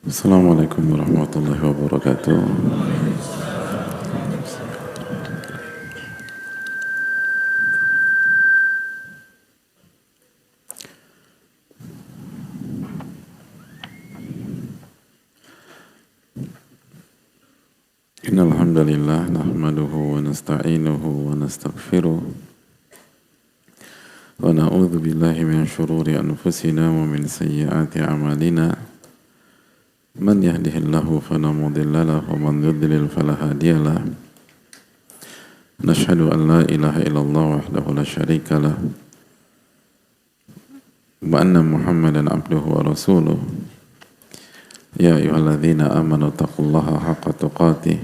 Assalamualaikum warahmatullahi wabarakatuh. Innal hamdalillah nahmaduhu wa nasta'inuhu wa nastaghfiruh wa na'udzu billahi min shururi anfusina wa min sayyiati a'malina. Man yahdihillahu fala mudilla lahu wa man yudlil fala hadiya lahu. Nashhadu an la ilaha illallah wahdahu la syarika lah wa anna Muhammadan abduhu wa rasuluh. Ya ayyuhalladzina amanu taqullaha haqqa tuqatih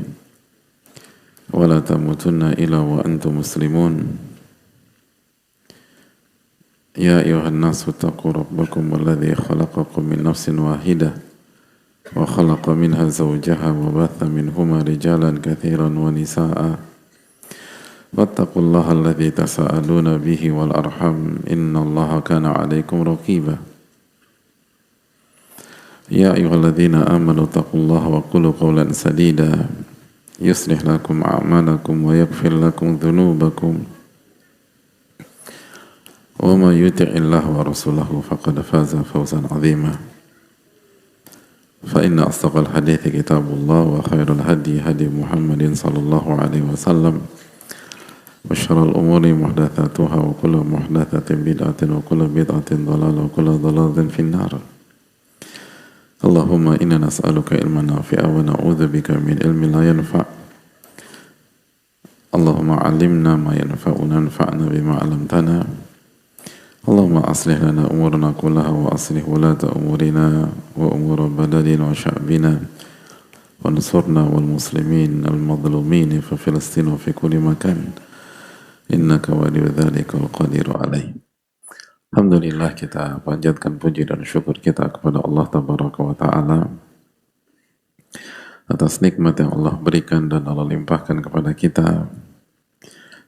wa la tamutunna illa wa antum muslimun. Ya ayyuhan nasu taqu rabbakum alladzi khalaqakum min nafsin wahidah wa khalaqa minha zawjaha wa batha minhuma rijalan katsiran wa nisaa'a. Wattaqullaha alladzi tasaaluna bihi wal arham innallaha kana 'alaikum raqiba. Ya ayyuhalladzina amanu taqullaha wa qulu qawlan sadida yuslih lakum a'malakum wa yaghfir lakum dhunubakum wa may yuti'illaha wa rasulahu faqad faza fawzan 'azima. Fa inna asdaqal hadithi kitabullah wa khairul hadi hadi Muhammadin sallallahu alaihi wasallam wa syarrul umuri muhdatsatuha wa kullu muhdatsatin bid'atin wa kullu bid'atin dhalalah wa kullu dhalalatin finnar. Allahumma inna nas'aluka ilman nafi'a wa na'udzubika min ilmin la yanfa'. Allahumma 'allimna ma yanfa'una wanfa'na bima 'allamtana. Allahumma aslih lana umurana kullaha wa aslih wulata umurina wa umura baladina wa sya'bina wa ansurna wal muslimin al madlumin fi Filistin wa fi kulli makan innaka waliyyu dzalika wal qadiru alaih. Alhamdulillah, kita panjatkan puji dan syukur kita kepada Allah Tabaraka wa Ta'ala atas nikmat yang Allah berikan dan Allah limpahkan kepada kita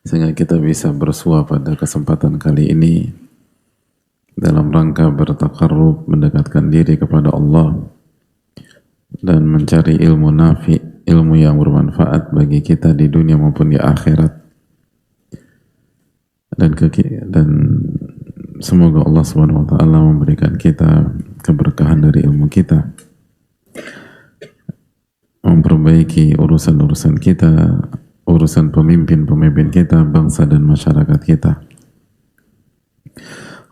sehingga kita bisa bersua pada kesempatan kali ini dalam rangka bertakarrub, mendekatkan diri kepada Allah dan mencari ilmu nafi, ilmu yang bermanfaat bagi kita di dunia maupun di akhirat. Dan semoga Allah Subhanahu wa Ta'ala memberikan kita keberkahan dari ilmu kita, memperbaiki urusan-urusan kita, urusan pemimpin-pemimpin kita, bangsa dan masyarakat kita.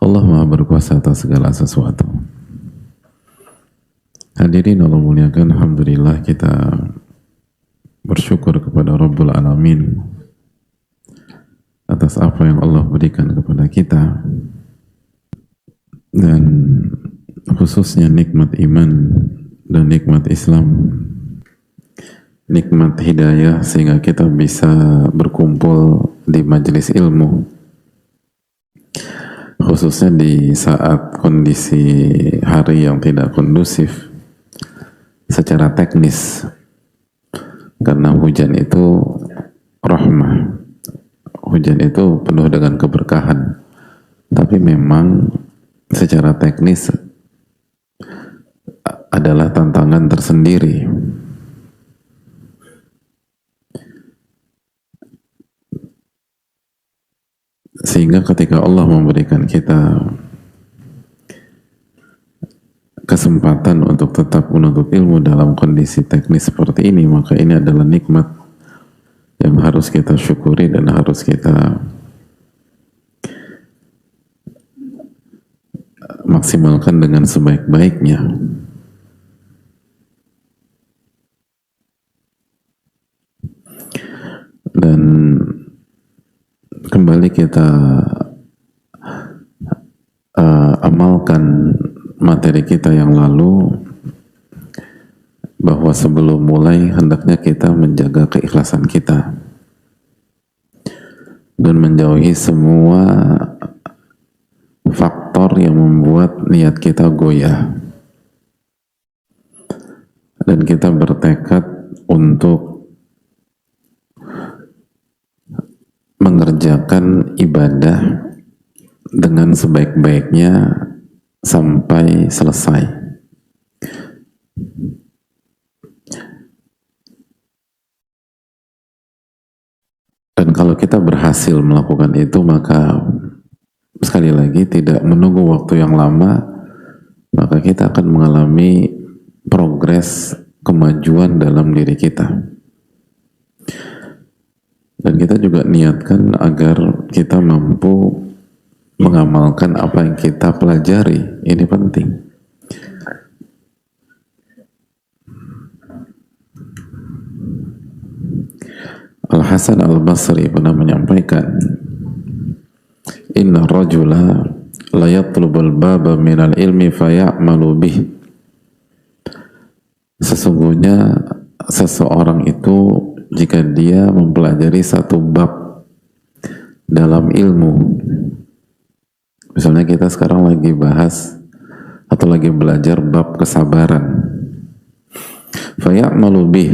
Allah Maha berkuasa atas segala sesuatu. Hadirin Allah muliakan, alhamdulillah kita bersyukur kepada Rabbul Alamin atas apa yang Allah berikan kepada kita, dan khususnya nikmat iman dan nikmat Islam, nikmat hidayah, sehingga kita bisa berkumpul di majelis ilmu, khususnya di saat kondisi hari yang tidak kondusif secara teknis, karena hujan itu rahmah, hujan itu penuh dengan keberkahan, tapi memang secara teknis adalah tantangan tersendiri. Sehingga ketika Allah memberikan kita kesempatan untuk tetap menuntut ilmu dalam kondisi teknis seperti ini, maka ini adalah nikmat yang harus kita syukuri dan harus kita maksimalkan dengan sebaik-baiknya. Dan kembali kita amalkan materi kita yang lalu, bahwa sebelum mulai hendaknya kita menjaga keikhlasan kita dan menjauhi semua faktor yang membuat niat kita goyah, dan kita bertekad untuk mengerjakan ibadah dengan sebaik-baiknya sampai selesai. Dan kalau kita berhasil melakukan itu, maka sekali lagi tidak menunggu waktu yang lama, maka kita akan mengalami progres kemajuan dalam diri kita. Dan kita juga niatkan agar kita mampu mengamalkan apa yang kita pelajari. Ini penting. Al-Hasan Al-Basri pernah menyampaikan, inna rajula la yatlubul baba minal ilmi faya'malu bih. Sesungguhnya seseorang itu jika dia mempelajari satu bab dalam ilmu, misalnya kita sekarang lagi bahas atau lagi belajar bab kesabaran, faya'malu bih,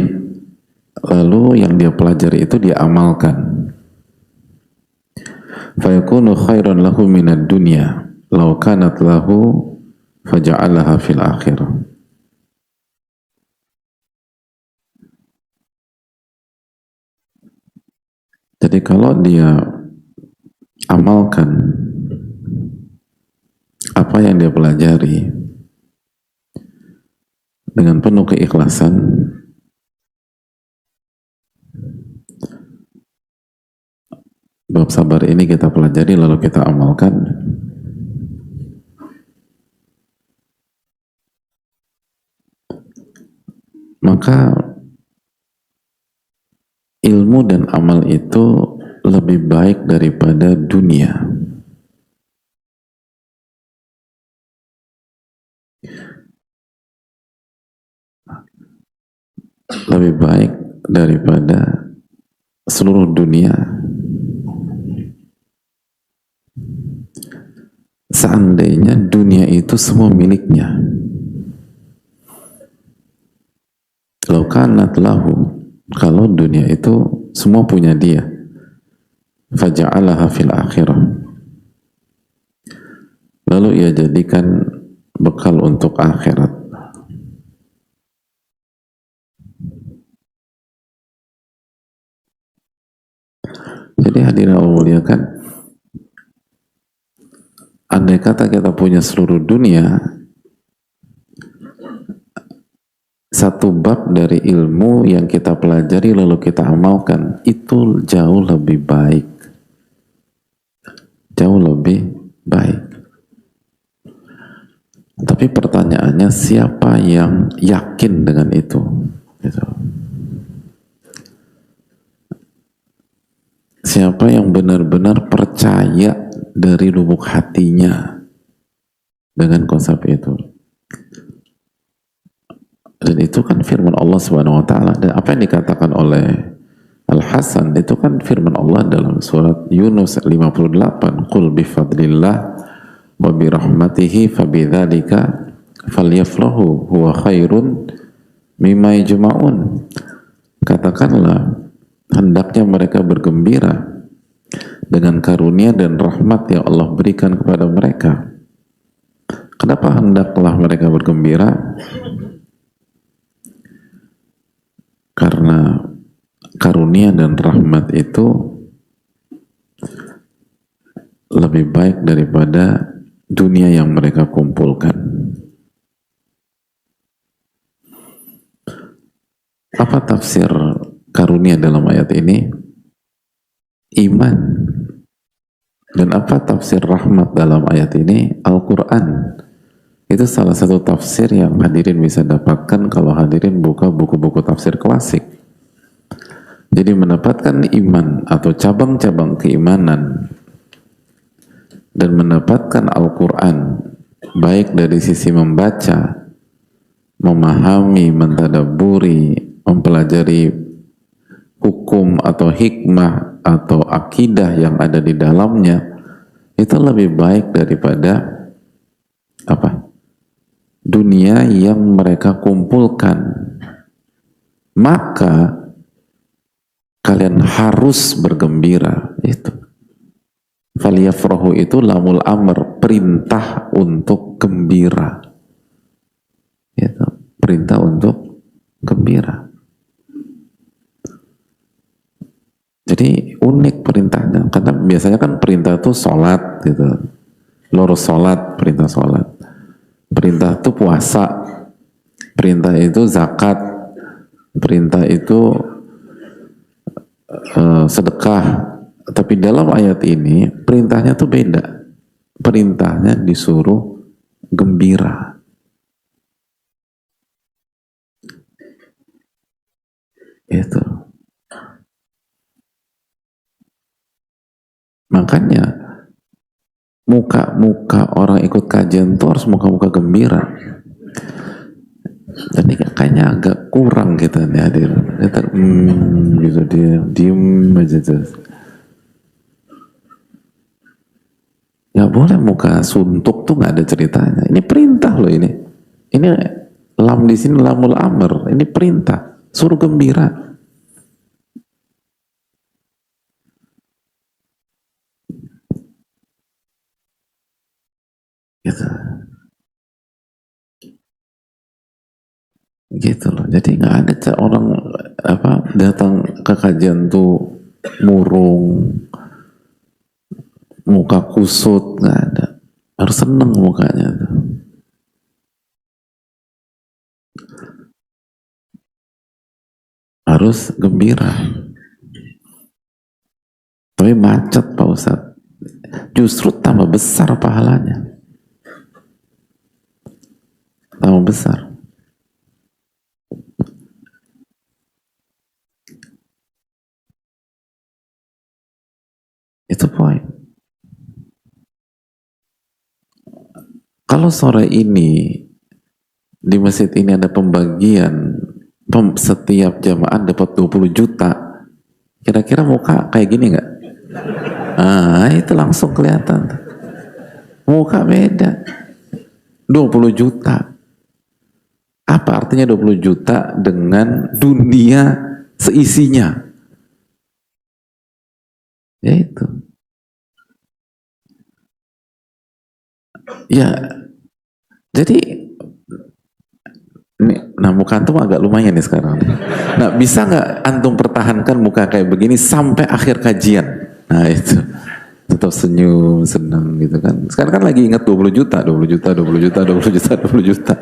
lalu yang dia pelajari itu dia amalkan, fayakunu khairan lahu minad dunya law kanat lahu faja'alaha fil akhirah. Jadi kalau dia amalkan apa yang dia pelajari dengan penuh keikhlasan, bab sabar ini kita pelajari lalu kita amalkan, maka ilmu dan amal itu lebih baik daripada dunia. Lebih baik daripada seluruh dunia. Seandainya dunia itu semua miliknya. Law kanat lahu, kalau dunia itu semua punya dia, faja'alaha fil akhirah, lalu ia jadikan bekal untuk akhirat. Jadi hadirin Allah muliakan, andai kata kita punya seluruh dunia, satu bab dari ilmu yang kita pelajari lalu kita amalkan itu jauh lebih baik, jauh lebih baik. Tapi pertanyaannya, siapa yang yakin dengan itu? Gitu. Siapa yang benar-benar percaya dari lubuk hatinya dengan konsep itu? Dan itu kan firman Allah Subhanahu wa taala, dan apa yang dikatakan oleh Al-Hasan itu kan firman Allah dalam surat Yunus 58, qul bifadlillah wa birahmatihi fabidzalika falyafrahu huwa khairun mimma yajma'un. Katakanlah, hendaknya mereka bergembira dengan karunia dan rahmat yang Allah berikan kepada mereka. Kenapa hendaklah mereka bergembira? Karena karunia dan rahmat itu lebih baik daripada dunia yang mereka kumpulkan. Apa tafsir karunia dalam ayat ini? Iman. Dan apa tafsir rahmat dalam ayat ini? Al-Quran. Itu salah satu tafsir yang hadirin bisa dapatkan kalau hadirin buka buku-buku tafsir klasik. Jadi mendapatkan iman atau cabang-cabang keimanan dan mendapatkan Al-Quran, baik dari sisi membaca, memahami, mentadaburi, mempelajari hukum atau hikmah atau akidah yang ada di dalamnya, itu lebih baik daripada apa? Dunia yang mereka kumpulkan. Maka kalian harus bergembira. Itu faliyafrahu itu lamul amr, perintah untuk gembira. Itu perintah untuk gembira. Jadi unik unik perintahnya, karena biasanya kan perintah tuh sholat gitu, lurus sholat, perintah sholat, perintah tuh puasa, perintah itu zakat, perintah itu sedekah. Tapi dalam ayat ini perintahnya tuh beda, perintahnya disuruh gembira. Itu makanya muka-muka orang ikut kajian tuh harus muka-muka gembira. Jadi kayaknya agak kurang kita nih hadir. Gitu dia diem aja tuh. Gak boleh muka suntuk tuh, nggak ada ceritanya. Ini perintah loh ini. Ini lam di sini lamul amr. Ini perintah. Suruh gembira. Gitu. Gitu loh. Jadi nggak ada orang apa datang ke kajian tuh murung, muka kusut, nggak ada. Harus seneng mukanya tuh. Harus gembira. Tapi macet Pak Ustadz. Justru tambah besar pahalanya. Tambah besar. Itu poin. Kalau sore ini di masjid ini ada pembagian, setiap jamaah dapat 20 juta, kira-kira muka kayak gini nggak? Ah, itu langsung kelihatan. Muka beda. 20 juta. Apa artinya 20 juta dengan dunia seisinya? Ya itu. Ya, jadi ini, nah muka antum agak lumayan nih sekarang. Nah, bisa nggak antum pertahankan muka kayak begini sampai akhir kajian? Nah itu. Tetap senyum, senang gitu kan. Sekarang kan lagi ingat 20 juta, 20 juta, 20 juta, 20 juta, 20 juta.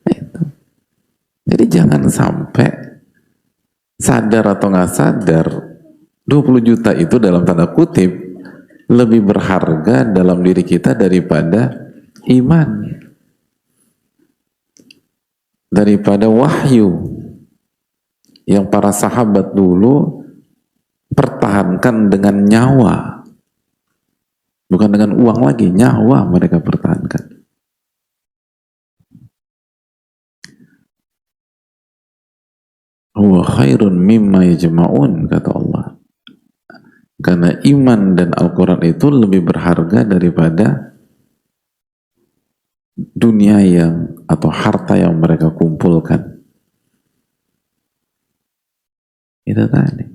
Itu. Jadi jangan sampai sadar atau nggak sadar 20 juta itu dalam tanda kutip lebih berharga dalam diri kita daripada iman, daripada wahyu yang para sahabat dulu pertahankan dengan nyawa, bukan dengan uang lagi, nyawa mereka pertahankan. Huwa khairun mimma yajma'un, kata Allah. Karena iman dan Al-Quran itu lebih berharga daripada dunia yang atau harta yang mereka kumpulkan. Itu tadi.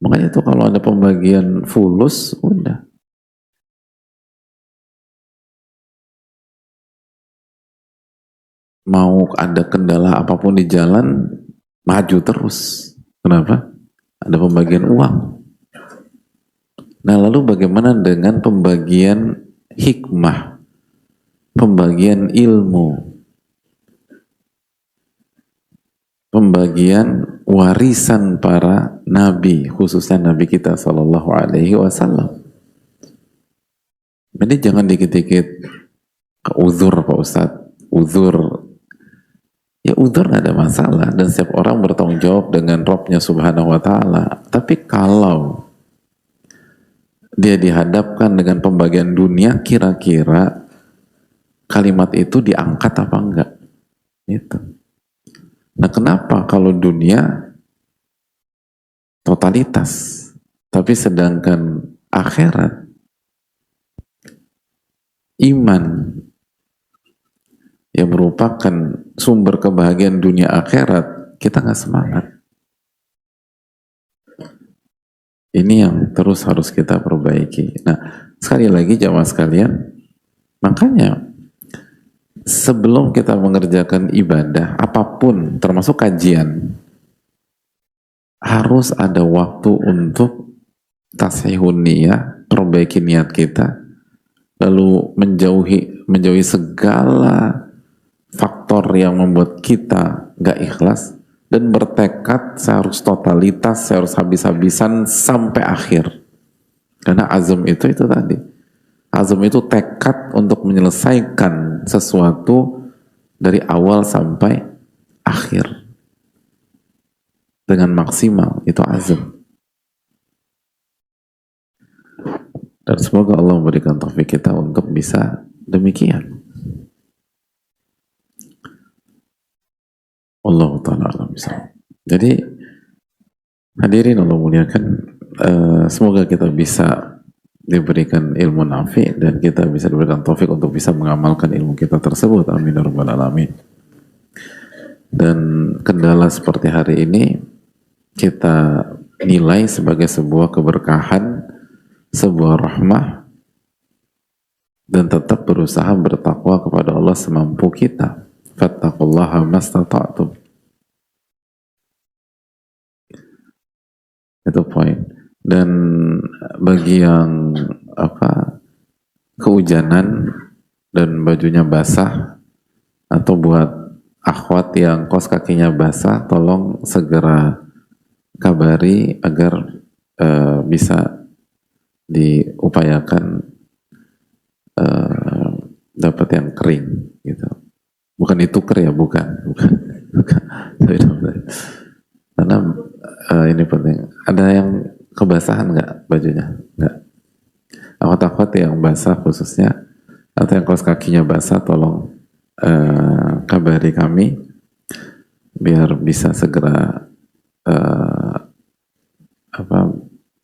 Makanya itu kalau ada pembagian fulus, udah. Mau ada kendala apapun di jalan, maju terus. Kenapa? Ada pembagian uang. Nah lalu bagaimana dengan pembagian hikmah, pembagian ilmu, pembagian warisan para nabi, khususnya nabi kita Sallallahu Alaihi Wasallam. Jadi jangan dikit-dikit uzur Pak Ustadz, uzur. Ya uzur gak ada masalah dan setiap orang bertanggung jawab dengan Rabbnya Subhanahu Wa Taala. Tapi kalau dia dihadapkan dengan pembagian dunia, kira-kira kalimat itu diangkat apa enggak? Itu. Nah kenapa kalau dunia totalitas, tapi sedangkan akhirat, iman yang merupakan sumber kebahagiaan dunia akhirat, kita nggak semangat. Ini yang terus harus kita perbaiki. Nah, sekali lagi jamaah sekalian, makanya sebelum kita mengerjakan ibadah apapun, termasuk kajian, harus ada waktu untuk tasihun niyah, perbaiki niat kita, lalu menjauhi segala faktor yang membuat kita gak ikhlas, dan bertekad saya harus totalitas, saya harus habis-habisan sampai akhir. Karena azam itu tadi, azam itu tekad untuk menyelesaikan sesuatu dari awal sampai akhir dengan maksimal. Itu azam. Dan semoga Allah memberikan taufik kita untuk bisa demikian. Allah Ta'ala alam bisa. Jadi hadirin Allah muliakan, semoga kita bisa diberikan ilmu nafi dan kita bisa diberikan taufik untuk bisa mengamalkan ilmu kita tersebut. Amin ya rabbal alamin. Dan kendala seperti hari ini kita nilai sebagai sebuah keberkahan, sebuah rahmah, dan tetap berusaha bertakwa kepada Allah semampu kita. Fattaqullaha mastata'tum. Itu poin. Dan bagi yang kehujanan dan bajunya basah, atau buat akhwat yang kaos kakinya basah, tolong segera kabari agar bisa diupayakan dapat yang kering gitu. Bukan dituker ya, bukan. Karena ini penting. Ada yang kebasahan nggak bajunya? Nggak. Akhwat-akhwat yang basah khususnya, atau yang kaos kakinya basah, tolong kabari kami biar bisa segera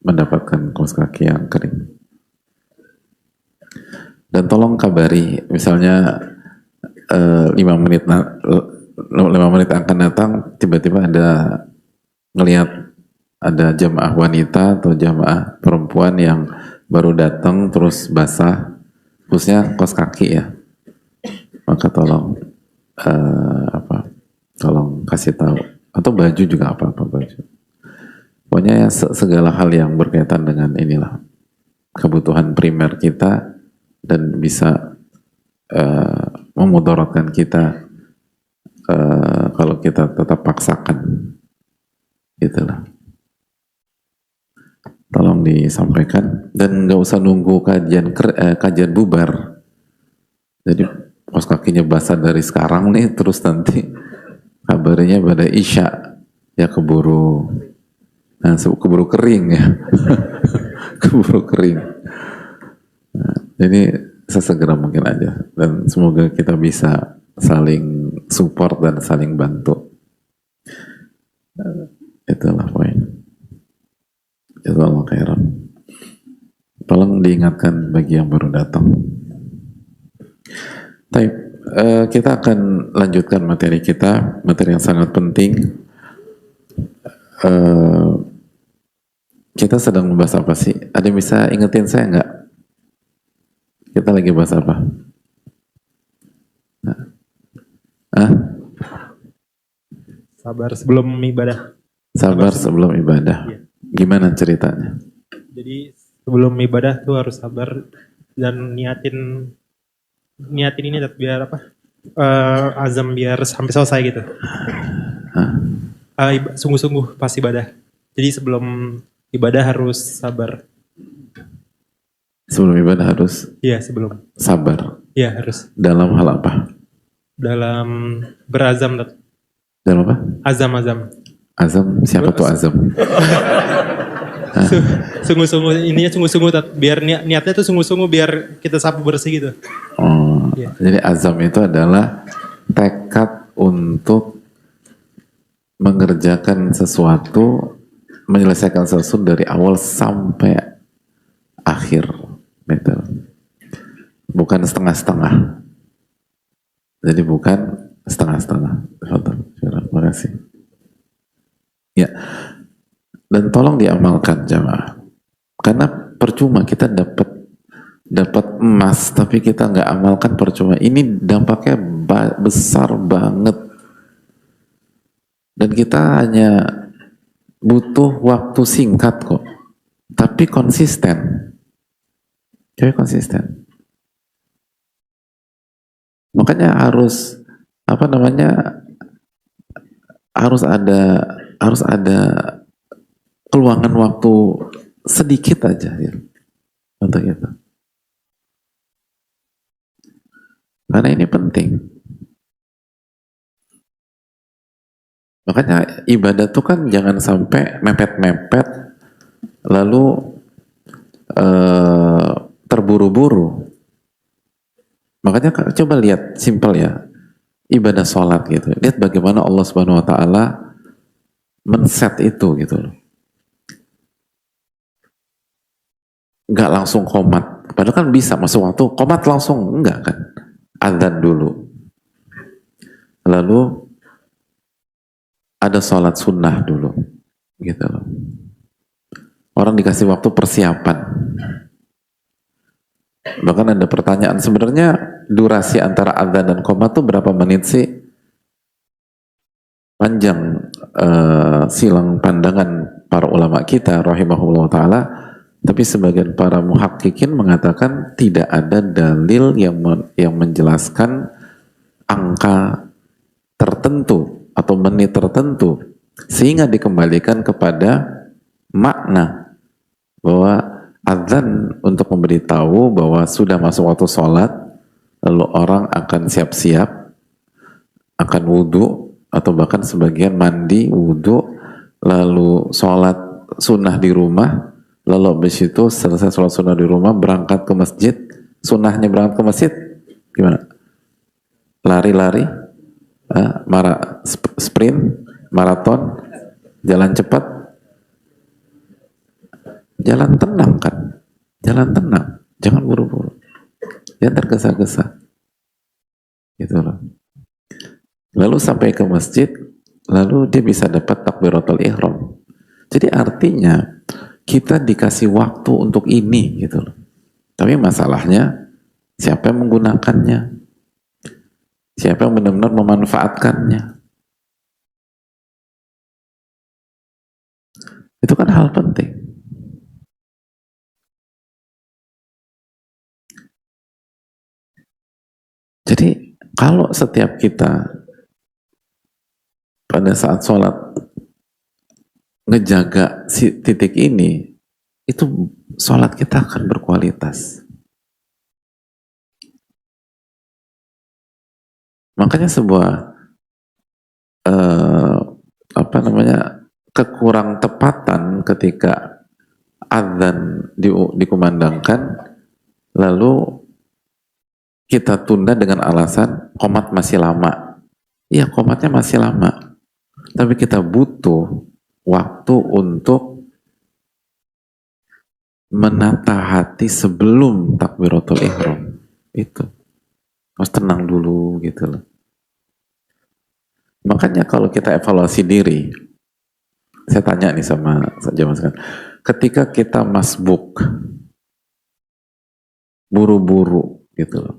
mendapatkan kaos kaki yang kering. Dan tolong kabari, misalnya 5 menit akan datang, tiba-tiba ada ngelihat ada jamaah wanita atau jamaah perempuan yang baru datang terus basah, khususnya kaos kaki ya, maka tolong tolong kasih tahu, atau baju juga apa-apa baju. Pokoknya ya, segala hal yang berkaitan dengan inilah kebutuhan primer kita dan bisa memudaratkan kita kalau kita tetap paksakan, itulah. Tolong disampaikan dan nggak usah nunggu kajian bubar. Jadi kaos kakinya basah dari sekarang nih, terus nanti kabarnya pada isya ya keburu kering ya. Keburu kering. Nah, jadi sesegera mungkin aja, dan semoga kita bisa saling support dan saling bantu. Itulah poin. Jazakallahu khairan. Tolong diingatkan bagi yang baru datang. Baik, kita akan lanjutkan materi kita, materi yang sangat penting. Kita sedang membahas apa sih? Ada yang bisa ingetin saya nggak? Kita lagi bahas apa? Sabar sebelum ibadah. Sabar sebelum ibadah. Iya. Gimana ceritanya? Jadi sebelum ibadah tuh harus sabar dan niatin ini biar azam biar sampai selesai gitu. Sungguh-sungguh pas ibadah. Jadi sebelum ibadah harus sabar. Sebelum ibadah harus? Iya, sebelum. Sabar? Iya, harus. Dalam hal apa? Dalam berazam. Dalam apa? Azam. Azam? Siapa tuh azam? Sungguh-sungguh, biar niatnya tuh sungguh-sungguh biar kita sapu bersih gitu. Oh, yeah. Jadi azam itu adalah tekad untuk mengerjakan sesuatu, menyelesaikan sesuatu dari awal sampai akhir. Betul. Bukan setengah-setengah. Jadi bukan setengah-setengah. Terima kasih. Ya. Dan tolong diamalkan jamaah. Karena percuma kita dapat emas tapi kita nggak amalkan, percuma. Ini dampaknya besar banget. Dan kita hanya butuh waktu singkat kok, tapi konsisten. Jadi konsisten. Makanya harus apa namanya, harus ada keluangan waktu sedikit aja ya untuk itu. Karena ini penting. Makanya ibadah tuh kan jangan sampai mepet-mepet lalu terburu-buru. Makanya coba lihat simpel ya, ibadah sholat gitu. Lihat bagaimana Allah Subhanahu Wa Taala men-set itu gitu loh. Nggak langsung qomat. Padahal kan bisa masuk waktu qomat langsung, enggak kan? Adzan dulu. Lalu ada sholat sunnah dulu, gitu loh. Orang dikasih waktu persiapan. Bahkan ada pertanyaan, sebenarnya durasi antara adzan dan qomat tuh berapa menit sih? Panjang silang pandangan para ulama kita, rahimahullah ta'ala. Tapi sebagian para muhakkikin mengatakan tidak ada dalil yang menjelaskan angka tertentu atau menit tertentu sehingga dikembalikan kepada makna bahwa azan untuk memberitahu bahwa sudah masuk waktu sholat, lalu orang akan siap-siap, akan wudhu atau bahkan sebagian mandi, wudhu, lalu sholat sunnah di rumah, lalu habis itu selesai sholat sunnah di rumah berangkat ke masjid. Sunnahnya berangkat ke masjid gimana? Lari-lari, sprint, maraton, jalan cepat, jalan tenang kan, jalan tenang, jangan buru-buru, jangan tergesa-gesa, gitu loh. Lalu sampai ke masjid, lalu dia bisa dapat takbiratul ihram. Jadi artinya kita dikasih waktu untuk ini, gitu loh. Tapi masalahnya siapa yang menggunakannya? Siapa yang benar-benar memanfaatkannya? Itu kan hal penting. Jadi kalau setiap kita pada saat sholat ngejaga si titik ini, itu sholat kita akan berkualitas. Makanya sebuah kekurang tepatan ketika adzan dikumandangkan lalu kita tunda dengan alasan qomat masih lama. Iya, qomatnya masih lama, tapi kita butuh waktu untuk menata hati sebelum takbiratul ihram. Itu harus tenang dulu gitu loh. Makanya kalau kita evaluasi diri, saya tanya nih sama jamaah sekalian, ketika kita masbuk, buru-buru gitu loh,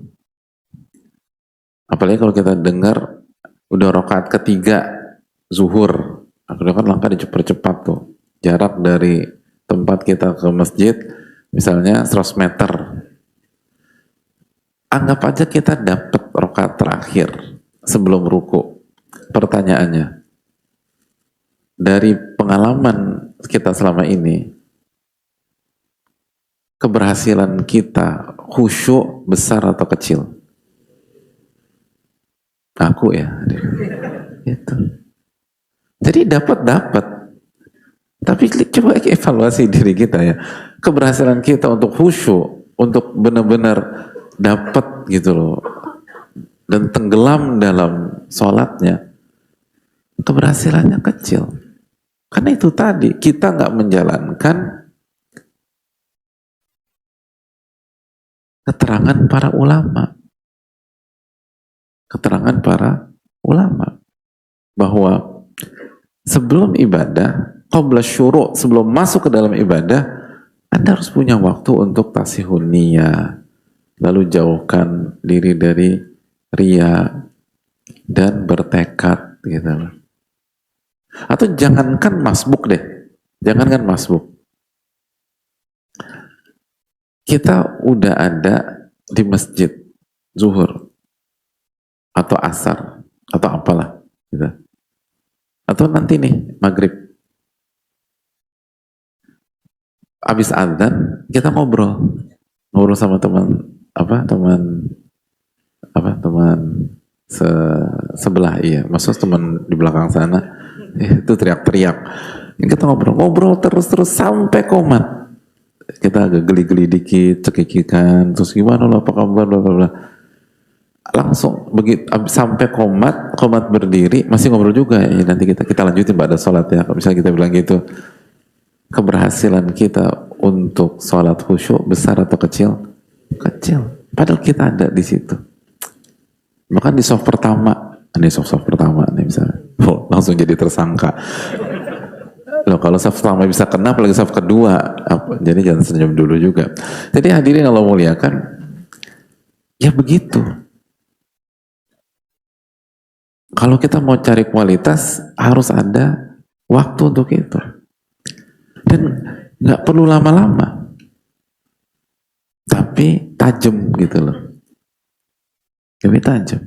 apalagi kalau kita dengar udah rakaat ketiga zuhur, akhirnya kan langkah dicepat-cepat tuh, jarak dari tempat kita ke masjid misalnya 100 meter, anggap aja kita dapat rakaat terakhir sebelum ruku. Pertanyaannya, dari pengalaman kita selama ini, keberhasilan kita khusyuk besar atau kecil? Aku ya, itu. Jadi dapat, tapi coba evaluasi diri kita ya, keberhasilan kita untuk khusyuk, untuk benar-benar dapat gitu loh, dan tenggelam dalam sholatnya, keberhasilannya kecil. Karena itu tadi, kita nggak menjalankan keterangan para ulama. Keterangan para ulama. Bahwa sebelum ibadah, qabla syuru', sebelum masuk ke dalam ibadah, Anda harus punya waktu untuk tasihun niyah. Lalu jauhkan diri dari riya dan bertekad gitu. Atau jangankan masbuk deh, Jangankan masbuk, kita udah ada di masjid zuhur atau asar atau apalah gitu. Atau nanti nih maghrib abis adzan kita ngobrol sama teman sebelah, iya maksud teman di belakang sana itu teriak-teriak, kita ngobrol terus sampai komat, kita agak geli-geli dikit, cekikikan, terus gimana lo, apa kabar, bla bla bla. Langsung begitu sampai komat berdiri masih ngobrol juga, ya nanti kita lanjutin pada sholat ya. Kalau misalnya kita bilang gitu, keberhasilan kita untuk sholat khusyuk besar atau kecil? Kecil. Padahal kita ada di situ. Bahkan di soft pertama nih misalnya, langsung jadi tersangka. Loh kalau soft pertama bisa kena, apalagi soft kedua, jadi jangan senyum dulu juga. Jadi hadirin Allah muliakan, ya begitu. Kalau kita mau cari kualitas, harus ada waktu untuk itu. Dan nggak perlu lama-lama. Tapi tajam gitu loh. Tapi tajam.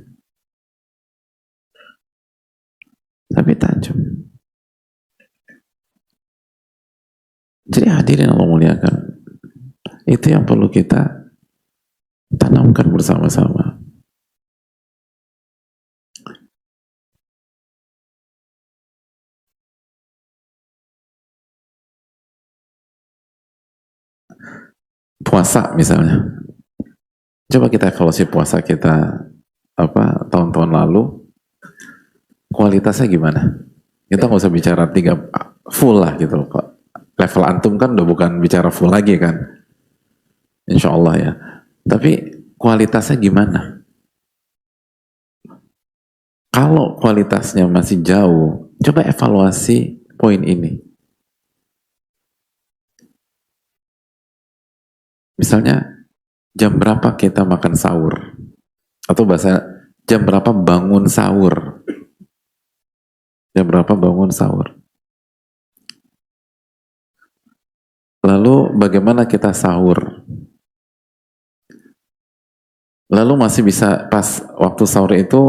Jadi hadirin Allah muliakan, itu yang perlu kita tanamkan bersama-sama. Puasa misalnya, coba kita evaluasi puasa kita tahun-tahun lalu, kualitasnya gimana? Kita nggak usah bicara 3 full lah gitu loh. Level antum kan udah bukan bicara full lagi kan, insya Allah ya. Tapi kualitasnya gimana? Kalau kualitasnya masih jauh, coba evaluasi poin ini. Misalnya, jam berapa kita makan sahur? Atau bahasa, jam berapa bangun sahur? Jam berapa bangun sahur? Lalu bagaimana kita sahur? Lalu masih bisa pas waktu sahur itu,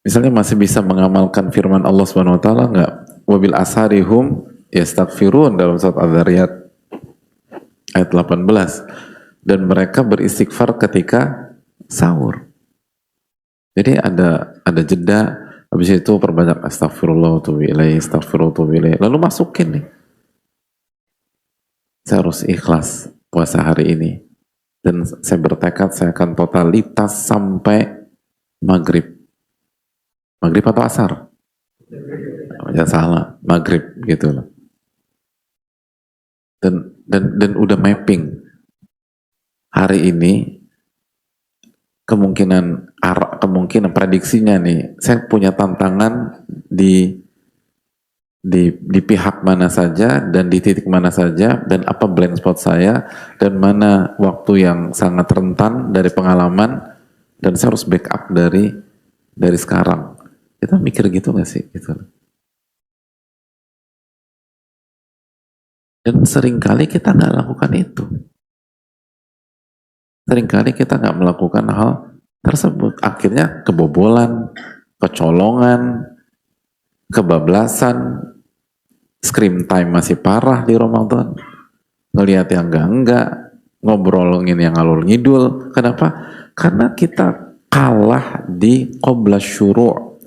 misalnya masih bisa mengamalkan firman Allah Subhanahu wa taala enggak? Wabil asharihum yastaghfirun dalam surat Adz-Dzariyat ayat 18. Dan mereka beristighfar ketika sahur. Jadi ada jeda, habis itu perbanyak astagfirullah wa atubu ilaih, astagfirullah wa atubu ilaih. Lalu masukin nih, saya harus ikhlas puasa hari ini. Dan saya bertekad saya akan totalitas sampai maghrib. Maghrib atau asar? Jangan salah, maghrib gitu loh. Dan udah mapping. Hari ini kemungkinan prediksinya nih, saya punya tantangan di pihak mana saja dan di titik mana saja, dan apa blind spot saya, dan mana waktu yang sangat rentan dari pengalaman, dan saya harus backup dari sekarang. Kita mikir gitu gak sih? Gitu. Dan seringkali kita nggak lakukan itu. Seringkali kita nggak melakukan hal tersebut. Akhirnya kebobolan, kecolongan, kebablasan, screen time masih parah di Ramadan, ngelihat yang enggak, ngobrolin yang ngalur ngidul. Kenapa? Karena kita kalah di qabla syuru'.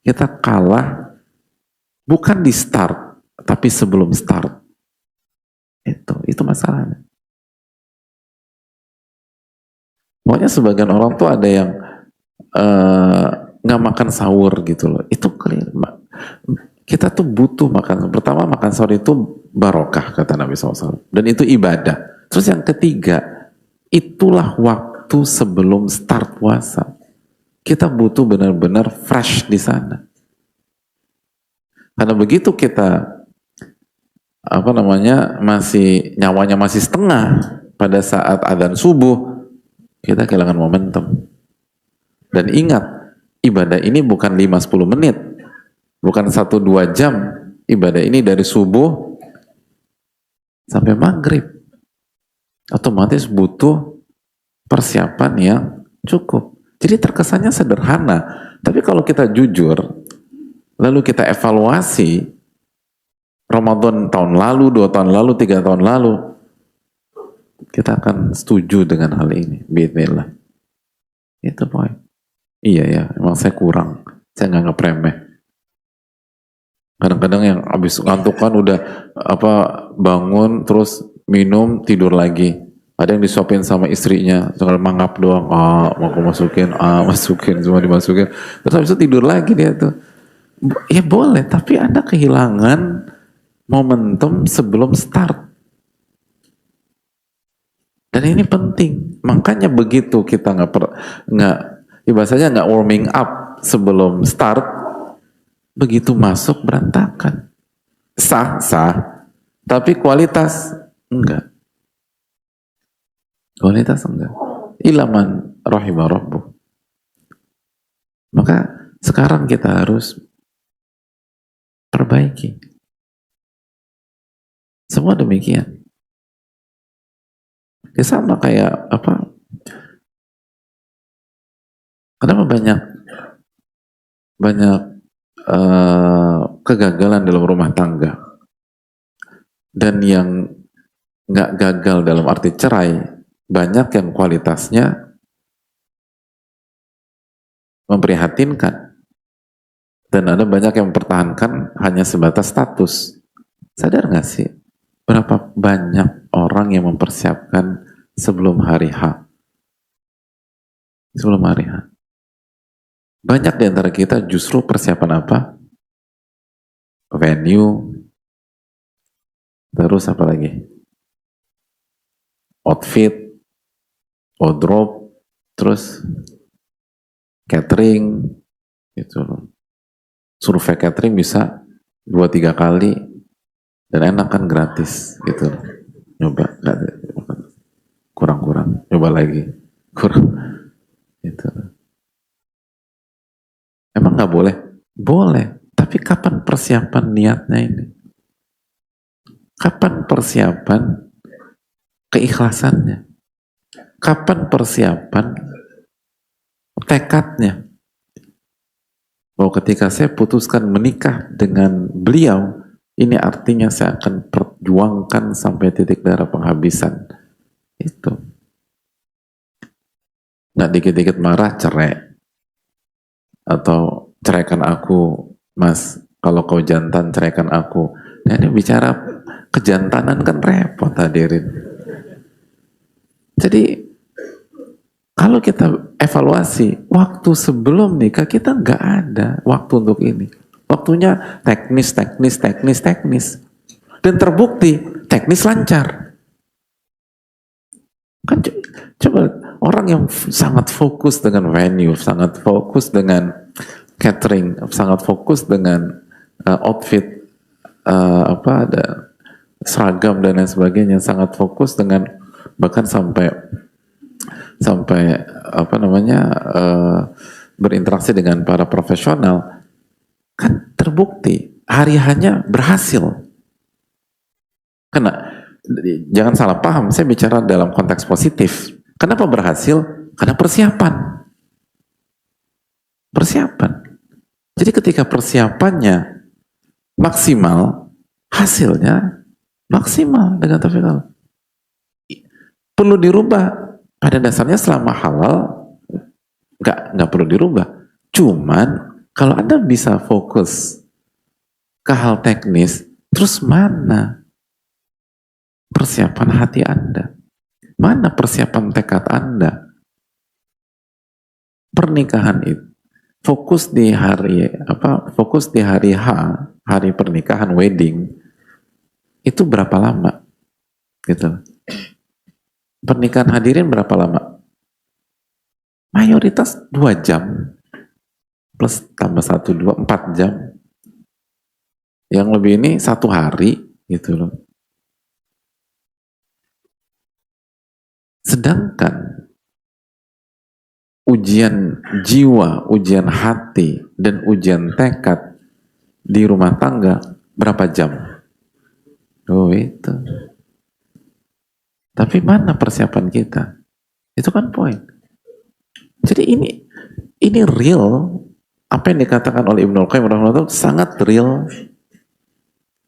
Kita kalah bukan di start, tapi sebelum start. Itu masalahnya. Pokoknya sebagian orang tuh ada yang nggak makan sahur gitu loh. Itu clear. Kita tuh butuh makan. Pertama, makan sahur itu barokah kata Nabi SAW. Dan itu ibadah. Terus yang ketiga, itulah waktu sebelum start puasa. Kita butuh benar-benar fresh di sana. Karena begitu kita nyawanya masih setengah pada saat adzan subuh, kita kehilangan momentum. Dan ingat, ibadah ini bukan 5-10 menit, bukan 1-2 jam, ibadah ini dari subuh sampai maghrib. Otomatis butuh persiapan yang cukup. Jadi terkesannya sederhana. Tapi kalau kita jujur, lalu kita evaluasi Ramadan tahun lalu, 2 tahun lalu, 3 tahun lalu, kita akan setuju dengan hal ini. Bismillah. Itu poin. Iya ya, emang saya kurang. Saya nggak ngepremeh. Kadang-kadang yang habis ngantuk kan udah bangun terus minum tidur lagi. Ada yang disuapin sama istrinya, tinggal mangap doang. Mau aku masukin, masukin, semua dimasukin. Terus habis itu tidur lagi dia tuh. Ya boleh, tapi Anda kehilangan momentum sebelum start. Dan ini penting. Makanya begitu kita bahasanya nggak warming up sebelum start, begitu masuk berantakan. Sah, tapi kualitas enggak. Kualitas enggak. Ilaman rahimah rabbuh. Maka sekarang kita harus perbaiki. Semua demikian. Ya sama kayak kenapa banyak kegagalan dalam rumah tangga, dan yang nggak gagal dalam arti cerai, banyak yang kualitasnya memprihatinkan, dan ada banyak yang mempertahankan hanya sebatas status. Sadar nggak sih berapa banyak orang yang mempersiapkan sebelum hari H? Sebelum hari H. Banyak di antara kita justru persiapan apa? Venue, terus apa lagi? Outfit, wardrobe, terus catering, gitu. Survei catering bisa 2-3 kali, dan enak kan, gratis, gitu. Nyoba, kurang, nyoba lagi, kurang, gitu. Emang nggak boleh? Boleh. Tapi kapan persiapan niatnya ini? Kapan persiapan keikhlasannya? Kapan persiapan tekadnya? Bahwa ketika saya putuskan menikah dengan beliau, ini artinya saya akan perjuangkan sampai titik darah penghabisan. Itu. Nggak dikit-dikit marah, cerai. Atau ceraikan aku, Mas, kalau kau jantan ceraikan aku. Nah, ini bicara kejantanan kan repot, hadirin. Jadi kalau kita evaluasi waktu sebelum nikah, kita nggak ada waktu untuk ini. Waktunya teknis, dan terbukti teknis lancar. Kan coba orang yang sangat fokus dengan venue, sangat fokus dengan catering, sangat fokus dengan outfit, ada seragam dan lain sebagainya, sangat fokus dengan bahkan sampai berinteraksi dengan para profesional, kan terbukti hari hanya berhasil. Karena jangan salah paham, saya bicara dalam konteks positif. Kenapa berhasil? Karena persiapan. Jadi ketika persiapannya maksimal, hasilnya maksimal dengan taufik Allah. Perlu dirubah. Pada dasarnya selama halal nggak perlu dirubah. Cuman kalau Anda bisa fokus ke hal teknis, terus mana persiapan hati Anda? Mana persiapan tekad Anda? Pernikahan itu fokus di hari H, hari pernikahan, wedding, itu berapa lama? Gitu. Pernikahan hadirin berapa lama? Mayoritas 2 jam plus tambah 1, 2, 4 jam. Yang lebih ini 1 hari gitu loh. Sedangkan ujian jiwa, ujian hati, dan ujian tekad di rumah tangga berapa jam? Oh itu. Tapi mana persiapan kita? Itu kan poin. Jadi ini real. Apa yang dikatakan oleh Ibnu Qayyim rahimahullah sangat real.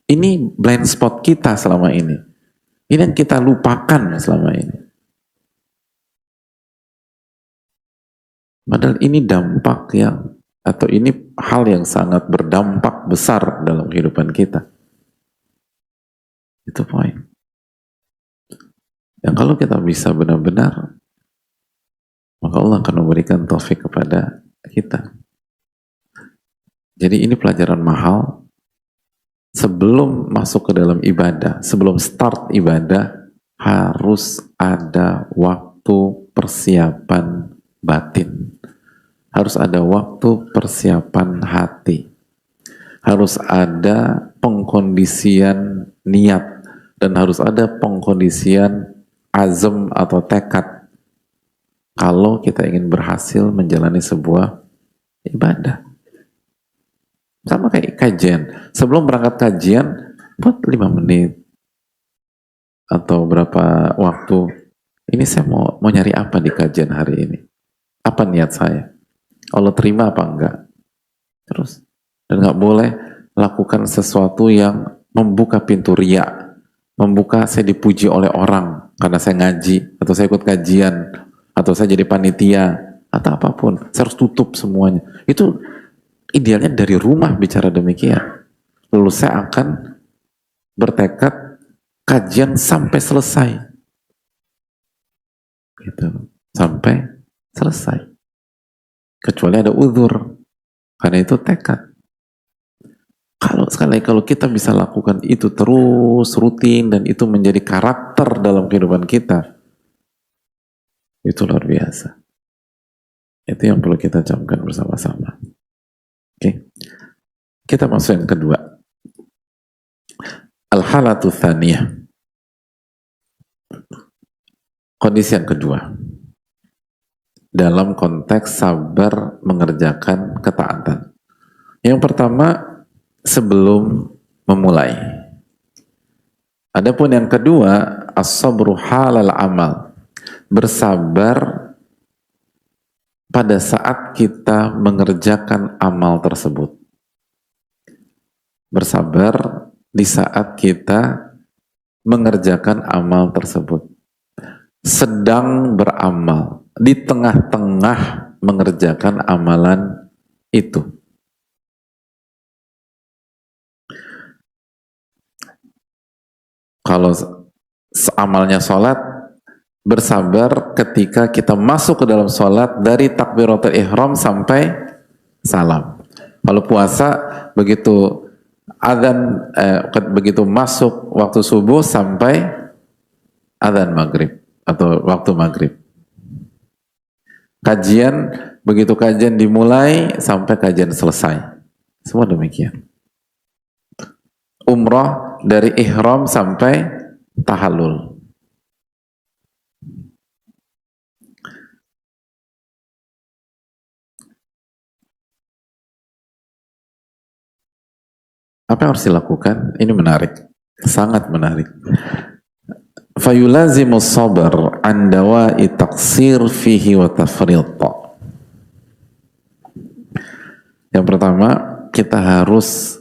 Ini blind spot kita selama ini. Ini yang kita lupakan selama ini. Padahal ini dampak yang, atau ini hal yang sangat berdampak besar dalam kehidupan kita. Itu poin. Yang kalau kita bisa benar-benar, maka Allah akan memberikan taufik kepada kita. Jadi ini pelajaran mahal. Sebelum masuk ke dalam ibadah, sebelum start ibadah, harus ada waktu persiapan batin. Harus ada waktu persiapan hati. Harus ada pengkondisian niat. Dan harus ada pengkondisian azam atau tekad. Kalau kita ingin berhasil menjalani sebuah ibadah. Sama kayak kajian. Sebelum berangkat kajian, buat 5 menit. Atau berapa waktu. Ini saya mau nyari apa di kajian hari ini. Apa niat saya? Allah terima apa enggak? Terus. Dan nggak boleh lakukan sesuatu yang membuka pintu riya, membuka saya dipuji oleh orang karena saya ngaji, atau saya ikut kajian, atau saya jadi panitia, atau apapun. Saya harus tutup semuanya. Itu idealnya dari rumah bicara demikian. Lalu saya akan bertekad kajian sampai selesai. Gitu. Sampai selesai. Kecuali ada uzur. Karena itu tekad. Kalau kita bisa lakukan itu terus rutin dan itu menjadi karakter dalam kehidupan kita, itu luar biasa. Itu yang perlu kita camkan bersama-sama. Oke. Kita masuk yang kedua. Al-halatu tsaniyah. Kondisi yang kedua. Dalam konteks sabar mengerjakan ketaatan. Yang pertama, sebelum memulai. Adapun yang kedua, as-sabru halal amal. Bersabar pada saat kita mengerjakan amal tersebut. Bersabar di saat kita mengerjakan amal tersebut. Sedang beramal, di tengah-tengah mengerjakan amalan itu. Kalau amalnya sholat, bersabar ketika kita masuk ke dalam sholat dari takbiratul ihram sampai salam. Kalau puasa, begitu adzan, begitu masuk waktu subuh sampai adzan maghrib atau waktu maghrib. Kajian, begitu kajian dimulai sampai kajian selesai. Semua demikian. Umrah dari ihram sampai tahallul. Apa yang harus dilakukan? Ini menarik, sangat menarik. Fayulazimu sabar an dawa'i taqsir fihi wa tafriṭa. Yang pertama, kita harus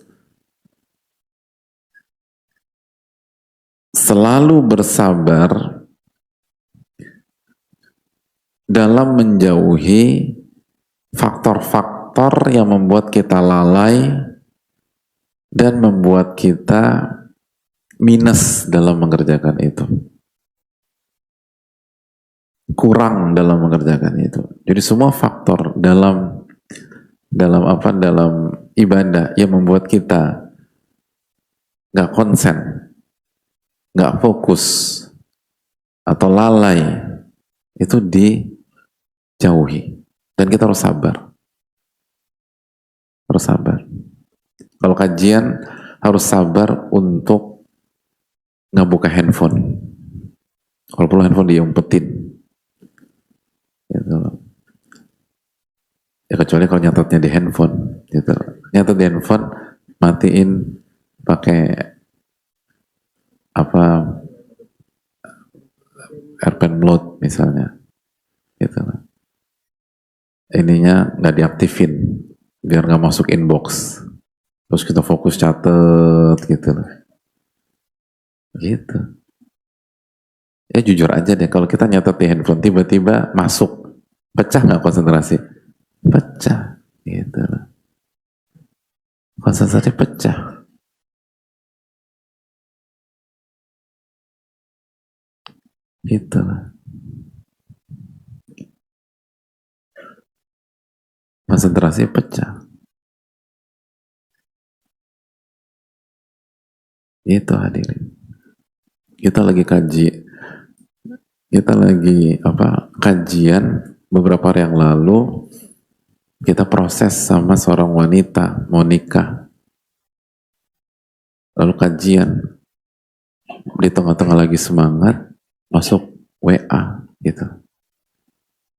selalu bersabar dalam menjauhi faktor-faktor yang membuat kita lalai dan membuat kita minus dalam mengerjakan itu, kurang dalam mengerjakan itu. Jadi semua faktor dalam ibadah yang membuat kita nggak konsen, nggak fokus atau lalai, itu dijauhi. Dan kita harus sabar. Harus sabar. Kalau kajian, harus sabar untuk nggak buka handphone. Kalau perlu handphone diumpetin. Gitu. Ya kecuali kalau nyatetnya di handphone. Gitu. Nyatet di handphone, matiin pakai apa airplane mode misalnya, gitu. Ininya nggak diaktifin biar nggak masuk inbox. Terus kita fokus catet gitu, gitu. Ya jujur aja deh, kalau kita nyatet di handphone tiba-tiba masuk, pecah nggak konsentrasi? Pecah, gitu. Konsentrasi pecah. Gitu. Konsentrasi pecah. Itu hadirin. Kita lagi kajian beberapa hari yang lalu, kita proses sama seorang wanita mau nikah. Lalu kajian, di tengah-tengah lagi semangat, masuk WA gitu.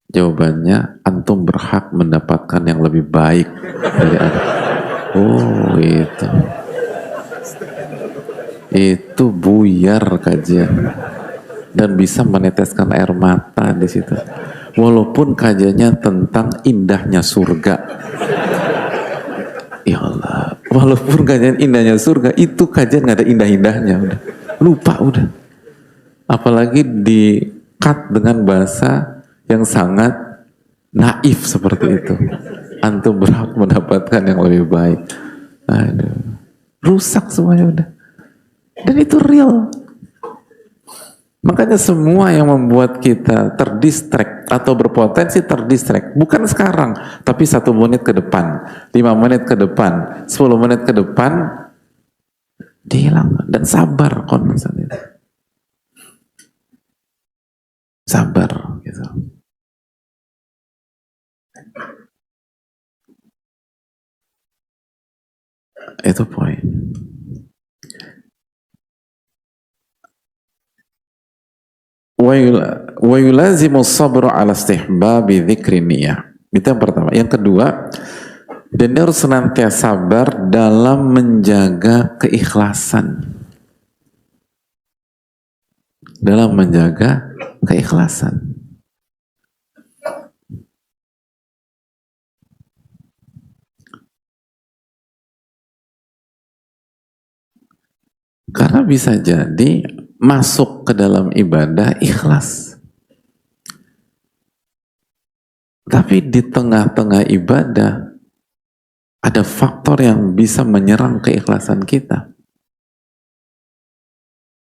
Jawabannya, antum berhak mendapatkan yang lebih baik dari Anda. Oh, itu buyar kajian dan bisa meneteskan air mata di situ. Walaupun kajiannya tentang indahnya surga. Ya Allah, walaupun kajian indahnya surga, itu kajian nggak ada indah-indahnya, udah lupa udah. Apalagi di cut dengan bahasa yang sangat naif seperti itu. Antum berhak mendapatkan yang lebih baik. Aduh, rusak semuanya udah. Dan itu real. Makanya semua yang membuat kita terdistract atau berpotensi terdistract, bukan sekarang, tapi 1 menit ke depan, 5 menit ke depan, 10 menit ke depan, dihilang. Dan sabar konsep itu. Sabar gitu. Itu poin. Wa yulazimu sabru ala istihbabi dzikri niyah. Itu yang pertama. Yang kedua, dan dia harus senantiasa sabar dalam menjaga keikhlasan. Dalam menjaga keikhlasan. Karena bisa jadi masuk ke dalam ibadah ikhlas. Tapi di tengah-tengah ibadah ada faktor yang bisa menyerang keikhlasan kita.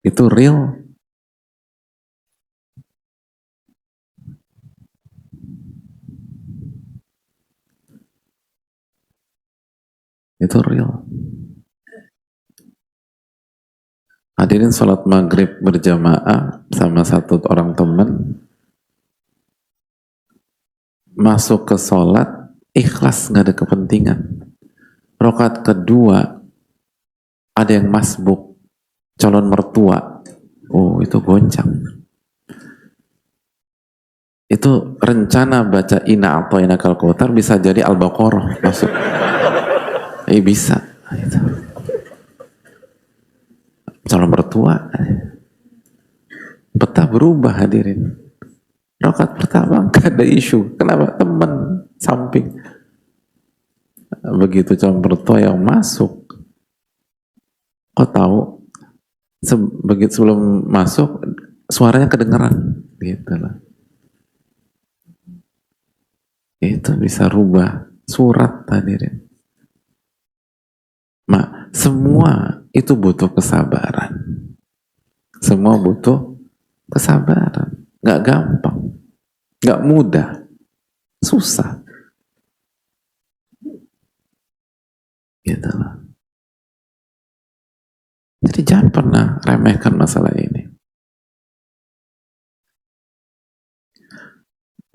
Itu real. Itu real. Hadirin sholat maghrib berjamaah sama satu orang teman, masuk ke sholat ikhlas, nggak ada kepentingan. Rakaat kedua ada yang masbuk, calon mertua, oh itu goncang. Itu rencana baca Inna A'thainaka Al-Kautsar bisa jadi Al-Baqarah masuk. Bisa. Itu. Calon mertua, peta berubah hadirin. Rakaat pertama gak ada isu. Kenapa? Teman samping. Begitu calon mertua yang masuk, kok tahu? Begitu sebelum masuk suaranya kedengeran, gitu lah. Itu bisa rubah surat hadirin. Semua itu butuh kesabaran. Semua butuh kesabaran. Gak gampang. Gak mudah. Susah. Gitu lah. Jadi jangan pernah remehkan masalah ini.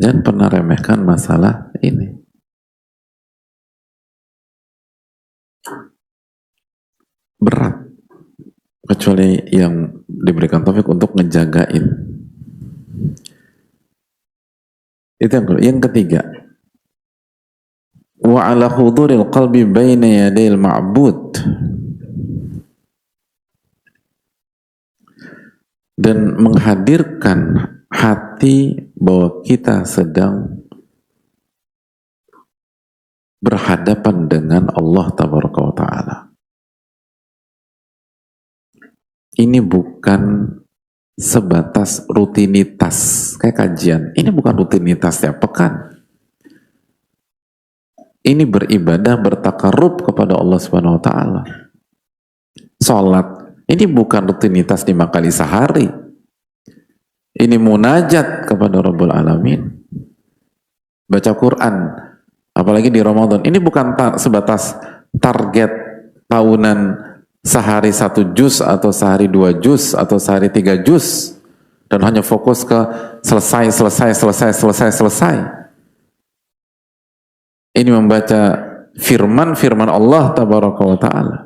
Jangan pernah remehkan masalah ini. Berat. Kecuali yang diberikan taufik untuk ngejagain. Itu yang kedua. Yang ketiga, wa ala huduril qalbi baina yadayil ma'bud. dan menghadirkan hati bahwa kita sedang berhadapan dengan Allah Tabaraka wa Ta'ala. Ini bukan sebatas rutinitas kayak kajian. Ini bukan rutinitas tiap pekan. Ini beribadah, bertakarrub kepada Allah Subhanahu wa Ta'ala. Salat ini bukan rutinitas 5 kali sehari. Ini munajat kepada Rabbul Alamin. Baca Quran, apalagi di Ramadan. Ini bukan sebatas target tahunan sehari 1 juz atau sehari 2 juz atau sehari 3 juz dan hanya fokus ke selesai. Ini membaca firman Allah Tabaraka wa Ta'ala.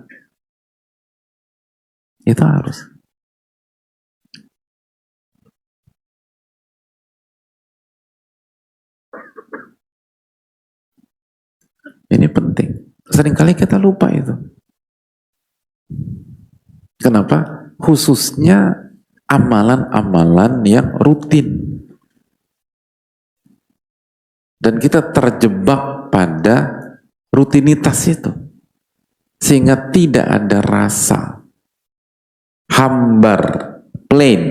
Itu harus. Ini penting. Seringkali kita lupa itu. Kenapa? Khususnya amalan-amalan yang rutin. Dan kita terjebak pada rutinitas itu. Sehingga tidak ada rasa. Hambar, plain.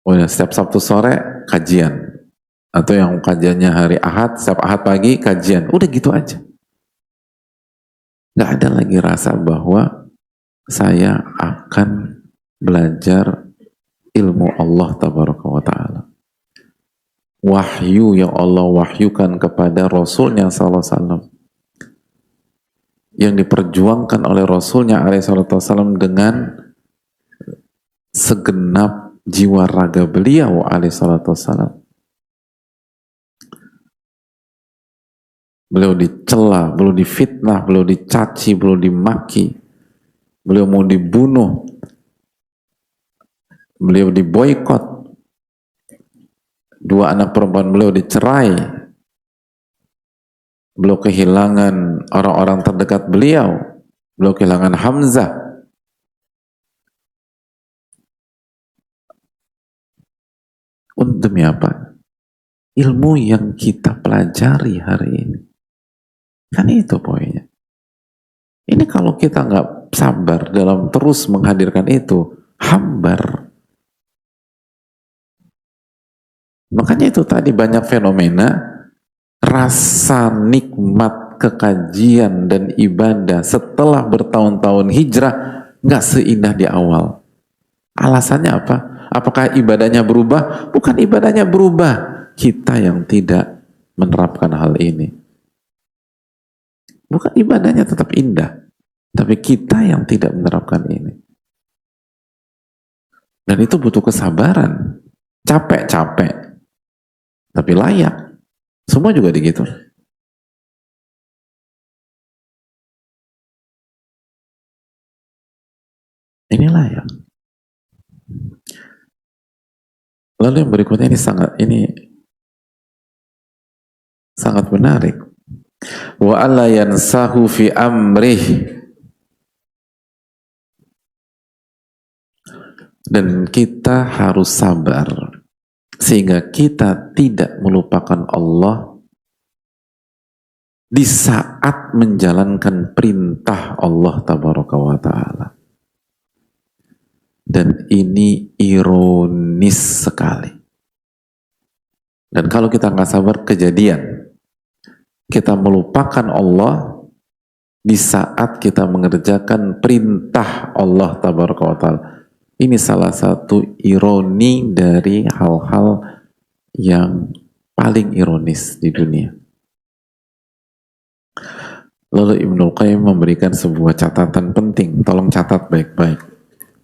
Oh ya, setiap Sabtu sore kajian. Atau yang kajiannya hari Ahad, setiap Ahad pagi kajian. Udah gitu aja. Gak ada lagi rasa bahwa saya akan belajar ilmu Allah Tabaraka wa Ta'ala. Wahyu yang Allah wahyukan kepada Rasulnya SAW. Yang diperjuangkan oleh Rasulnya SAW dengan segenap jiwa raga beliau SAW. Beliau dicela, beliau difitnah, beliau dicaci, beliau dimaki, beliau mau dibunuh, beliau diboikot, 2 anak perempuan beliau dicerai, beliau kehilangan orang-orang terdekat beliau kehilangan Hamzah. Demi apa? Ilmu yang kita pelajari hari ini. Kan itu poinnya. Ini kalau kita nggak sabar dalam terus menghadirkan itu, hambar. Makanya itu tadi banyak fenomena, rasa nikmat kekajian dan ibadah setelah bertahun-tahun hijrah nggak seindah di awal. Alasannya apa? Apakah ibadahnya berubah? Bukan ibadahnya berubah. Kita yang tidak menerapkan hal ini. Bukan ibadahnya tetap indah, tapi kita yang tidak menerapkan ini. Dan itu butuh kesabaran, capek-capek, tapi layak. Semua juga begitu. Ini layak. Lalu yang berikutnya ini sangat menarik. Wa alla yansahu fi amrih, dan kita harus sabar sehingga kita tidak melupakan Allah di saat menjalankan perintah Allah Tabaraka wa Ta'ala. Dan ini ironis sekali. Dan kalau kita nggak sabar, kejadian kita melupakan Allah di saat kita mengerjakan perintah Allah Tabaraka wa Ta'ala. Ini salah satu ironi dari hal-hal yang paling ironis di dunia. Lalu Ibnul Qayyim memberikan sebuah catatan penting. Tolong catat baik-baik.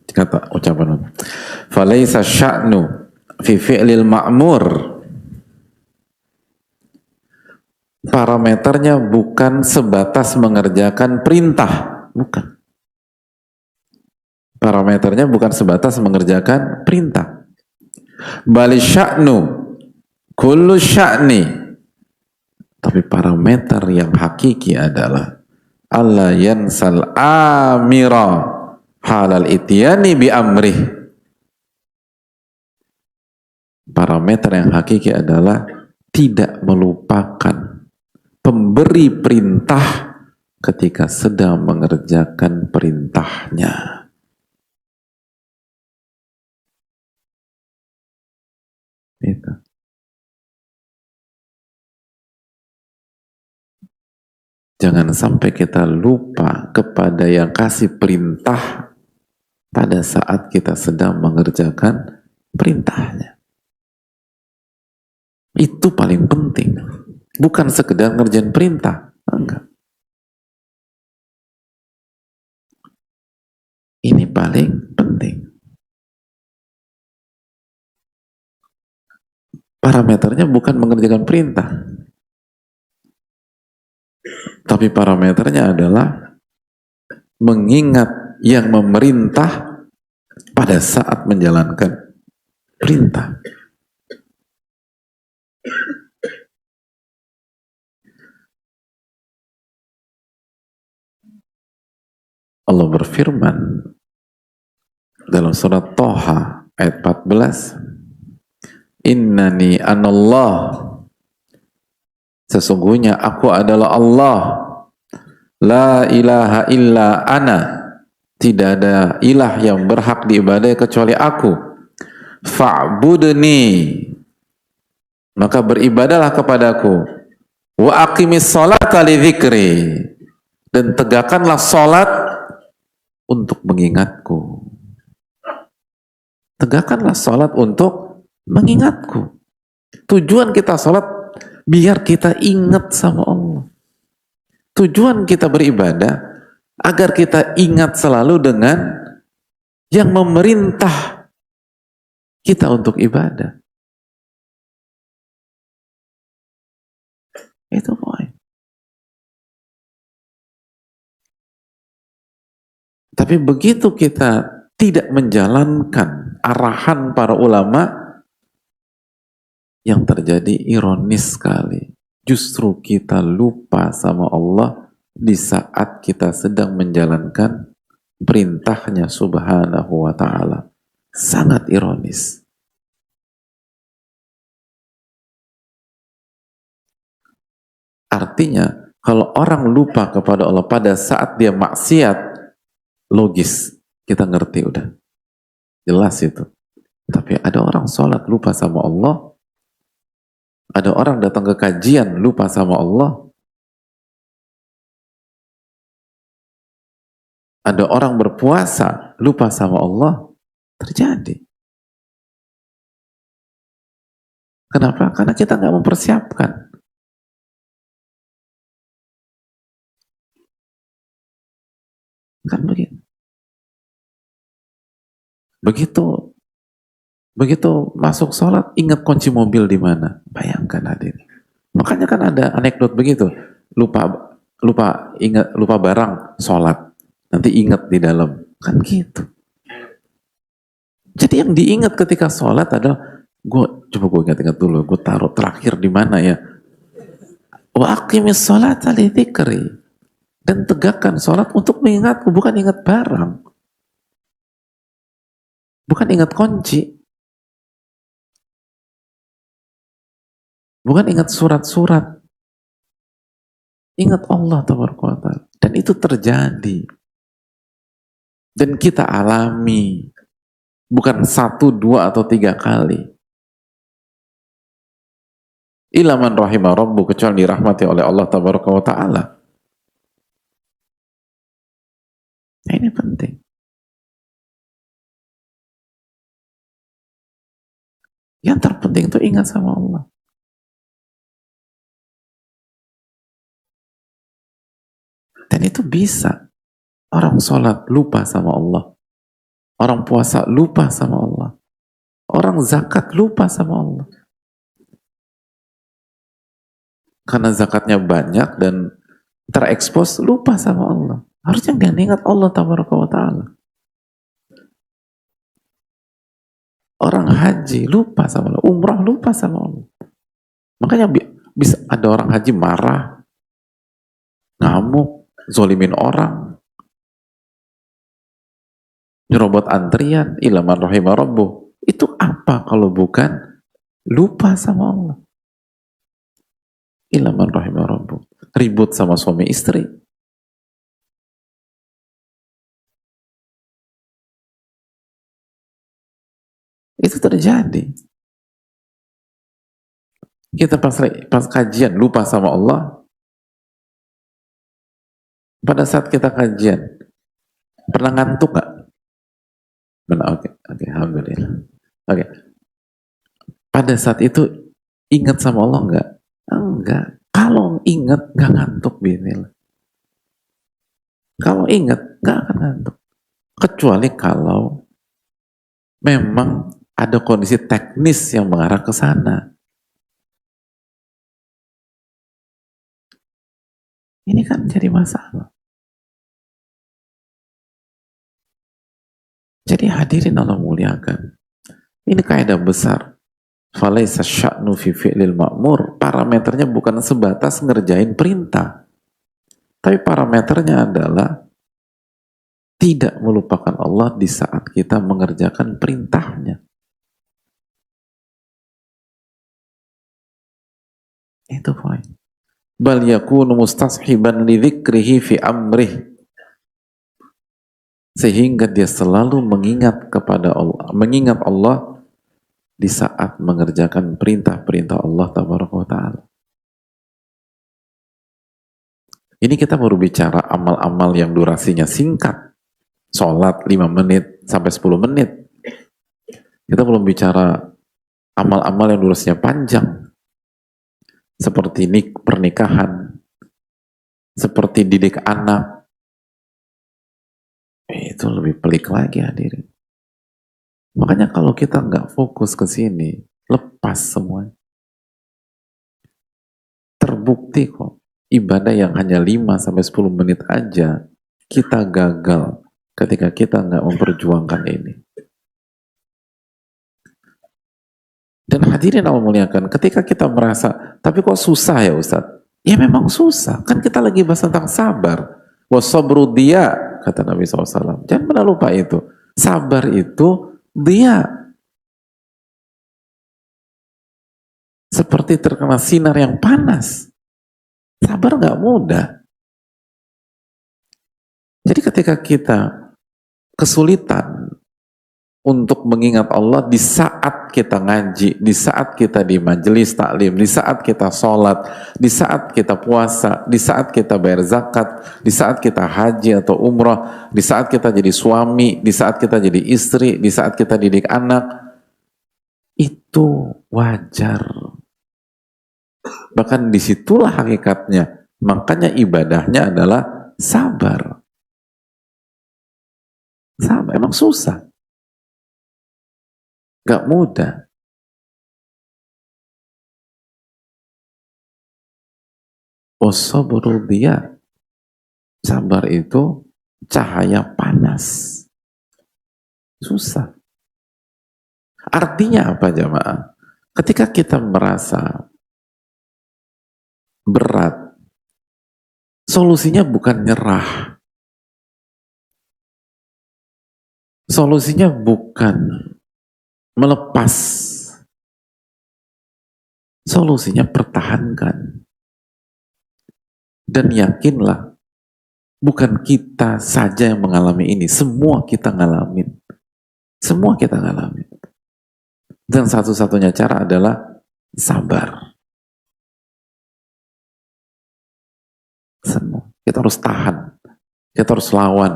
Kata ucapan falaisa sya'nu fi fi'lil ma'mur, parameternya bukan sebatas mengerjakan perintah, bukan. Parameternya bukan sebatas mengerjakan perintah. Bali sya'nu kullu sya'ni, tapi parameter yang hakiki adalah alla yansal amira halal ityani bi amrih. Parameter yang hakiki adalah tidak melupakan pemberi perintah ketika sedang mengerjakan perintahnya. Itu. Jangan sampai kita lupa kepada yang kasih perintah pada saat kita sedang mengerjakan perintahnya. Itu paling penting. Bukan sekedar ngerjain perintah. Enggak. Ini paling penting. Parameternya bukan mengerjakan perintah. Tapi parameternya adalah mengingat yang memerintah pada saat menjalankan perintah. Allah berfirman dalam surat Thaha ayat 14, Innani anallah, sesungguhnya aku adalah Allah, la ilaha illa ana, tidak ada ilah yang berhak diibadai kecuali aku, fa'budni, maka beribadalah kepadaku, wa aqimis sholata li dzikri, dan tegakkanlah salat untuk mengingatku. Tegakkanlah salat untuk mengingatku. Tujuan kita salat biar kita ingat sama Allah. Tujuan kita beribadah agar kita ingat selalu dengan yang memerintah kita untuk ibadah. Itu poin. Tapi begitu kita tidak menjalankan arahan para ulama, yang terjadi ironis sekali. Justru kita lupa sama Allah di saat kita sedang menjalankan perintahnya subhanahu wa ta'ala. Sangat ironis. Artinya, kalau orang lupa kepada Allah pada saat dia maksiat, logis, kita ngerti udah. Jelas itu. Tapi ada orang sholat lupa sama Allah, ada orang datang ke kajian lupa sama Allah, ada orang berpuasa lupa sama Allah, terjadi. Kenapa? Karena kita nggak mempersiapkan. Kan begitu. Begitu masuk sholat, ingat kunci mobil di mana. Bayangkan hadirin. Makanya kan ada anekdot begitu. Lupa barang, sholat. Nanti ingat di dalam. Kan gitu. Jadi yang diingat ketika sholat adalah, coba gue ingat dulu, gue taruh terakhir di mana ya. Wa aqimis sholata li dzikri. Dan tegakkan sholat untuk mengingatku, bukan ingat barang. Bukan ingat kunci. Bukan ingat surat-surat. Ingat Allah tabaraka wa ta'ala. Dan itu terjadi. Dan kita alami. Bukan 1, 2, atau 3 kali. Illa man rahimah rabbu, kecuali dirahmati oleh Allah tabaraka wa ta'ala. Nah, ini penting. Yang terpenting itu ingat sama Allah. Dan itu bisa. Orang sholat lupa sama Allah. Orang puasa lupa sama Allah. Orang zakat lupa sama Allah. Karena zakatnya banyak dan terekspos, lupa sama Allah. Harusnya dia ingat Allah tabaraka wa ta'ala. Orang haji lupa sama Allah. Umrah lupa sama Allah. Makanya bisa ada orang haji marah, ngamuk, zolimin orang, nyerobot antrian, ilaman rahimah rabbuh. Itu apa kalau bukan lupa sama Allah? Ilaman rahimah rabbuh. Ribut sama suami istri. Itu terjadi. Kita pas kajian lupa sama Allah. Pada saat kita kajian, pernah ngantuk gak? Oke, alhamdulillah. Oke. Pada saat itu ingat sama Allah enggak? Enggak. Kalau ingat enggak ngantuk bismillah. Kalau ingat enggak akan ngantuk. Kecuali kalau memang ada kondisi teknis yang mengarah ke sana. Ini kan jadi masalah. Jadi hadirin Allah muliakan. Ini kaidah besar. Falaisa sya'nu fi fi'lil ma'mur. Parameternya bukan sebatas ngerjain perintah. Tapi parameternya adalah tidak melupakan Allah di saat kita mengerjakan perintahnya. Itu poin. Bal yakunu mustashiban li dzikrihi fi amrih. Sehingga dia selalu mengingat kepada Allah, mengingat Allah di saat mengerjakan perintah-perintah Allah tabaraka wa ta'ala. Ini kita baru bicara amal-amal yang durasinya singkat. Sholat 5 menit sampai 10 menit. Kita belum bicara amal-amal yang durasinya panjang. Seperti pernikahan, seperti didik anak. Itu lebih pelik lagi hadirin. Makanya kalau kita nggak fokus ke sini, lepas semua. Terbukti kok, ibadah yang hanya 5-10 menit aja, kita gagal ketika kita nggak memperjuangkan ini. Dan hadirin Allah muliakan, ketika kita merasa, tapi kok susah ya Ustadz? Ya memang susah, kan kita lagi bahas tentang sabar. Wasabru dia, kata Nabi SAW. Jangan pernah lupa itu. Sabar itu dia. Seperti terkena sinar yang panas. Sabar gak mudah. Jadi ketika kita kesulitan untuk mengingat Allah di saat kita ngaji, di saat kita di majelis taklim, di saat kita sholat, di saat kita puasa, di saat kita bayar zakat, di saat kita haji atau umrah, di saat kita jadi suami, di saat kita jadi istri, di saat kita didik anak, itu wajar. Bahkan disitulah hakikatnya. Makanya ibadahnya adalah sabar. Sabar, emang susah. Gak mudah. Wasabru dia. Sabar itu cahaya panas. Susah. Artinya apa jamaah? Ketika kita merasa berat, solusinya bukan nyerah. Solusinya bukan melepas. Solusinya pertahankan. Dan yakinlah, bukan kita saja yang mengalami ini, semua kita ngalamin. Semua kita ngalamin. Dan satu-satunya cara adalah sabar. Semua. Kita harus tahan. Kita harus lawan.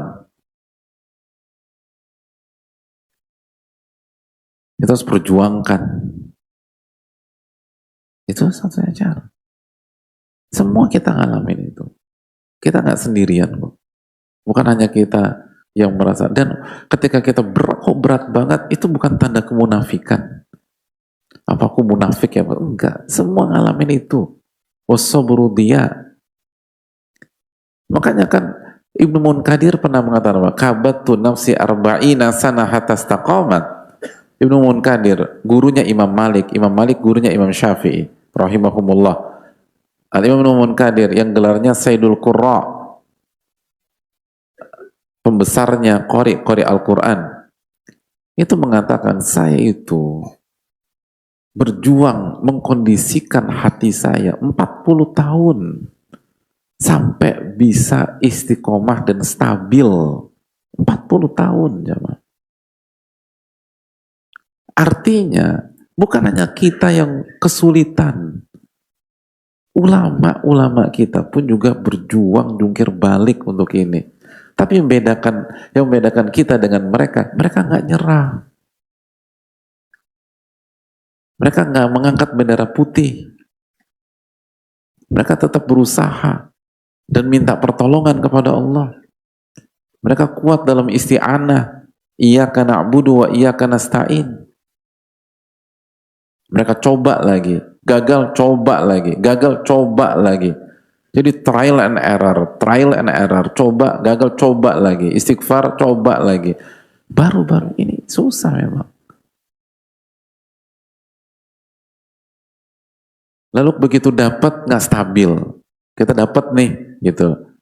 Kita harus perjuangkan. Itu satu-satunya cara. Semua kita ngalamin itu. Kita nggak sendirian kok. Bukan hanya kita yang merasa. Dan ketika kita berat banget, itu bukan tanda kemunafikan. Apa aku munafik ya? Enggak. Semua ngalamin itu. Wasabru dia. Makanya kan Ibnu Munkadir pernah mengatakan apa? Kabatu nafsi arba'ina sana hatta istaqamat. Ibnu Munkadir, gurunya Imam Malik gurunya Imam Syafi'i, rahimahumullah. Al-Imam Ibnu Munkadir yang gelarnya Sayyidul Qurra, pembesarnya qori Al-Quran, itu mengatakan saya itu berjuang mengkondisikan hati saya 40 tahun sampai bisa istiqomah dan stabil 40 tahun jemaah. Artinya bukan hanya kita yang kesulitan, ulama-ulama kita pun juga berjuang jungkir balik untuk ini. Tapi yang membedakan kita dengan mereka nggak nyerah. Mereka nggak mengangkat bendera putih. Mereka tetap berusaha dan minta pertolongan kepada Allah. Mereka kuat dalam isti'anah. Iyyaka na'budu wa iyyaka nasta'in. Mereka coba lagi, gagal coba lagi, gagal coba lagi. Jadi trial and error, coba, gagal coba lagi, istighfar coba lagi. Baru-baru ini susah memang. Lalu begitu dapat nggak stabil, kita dapat nih gitu.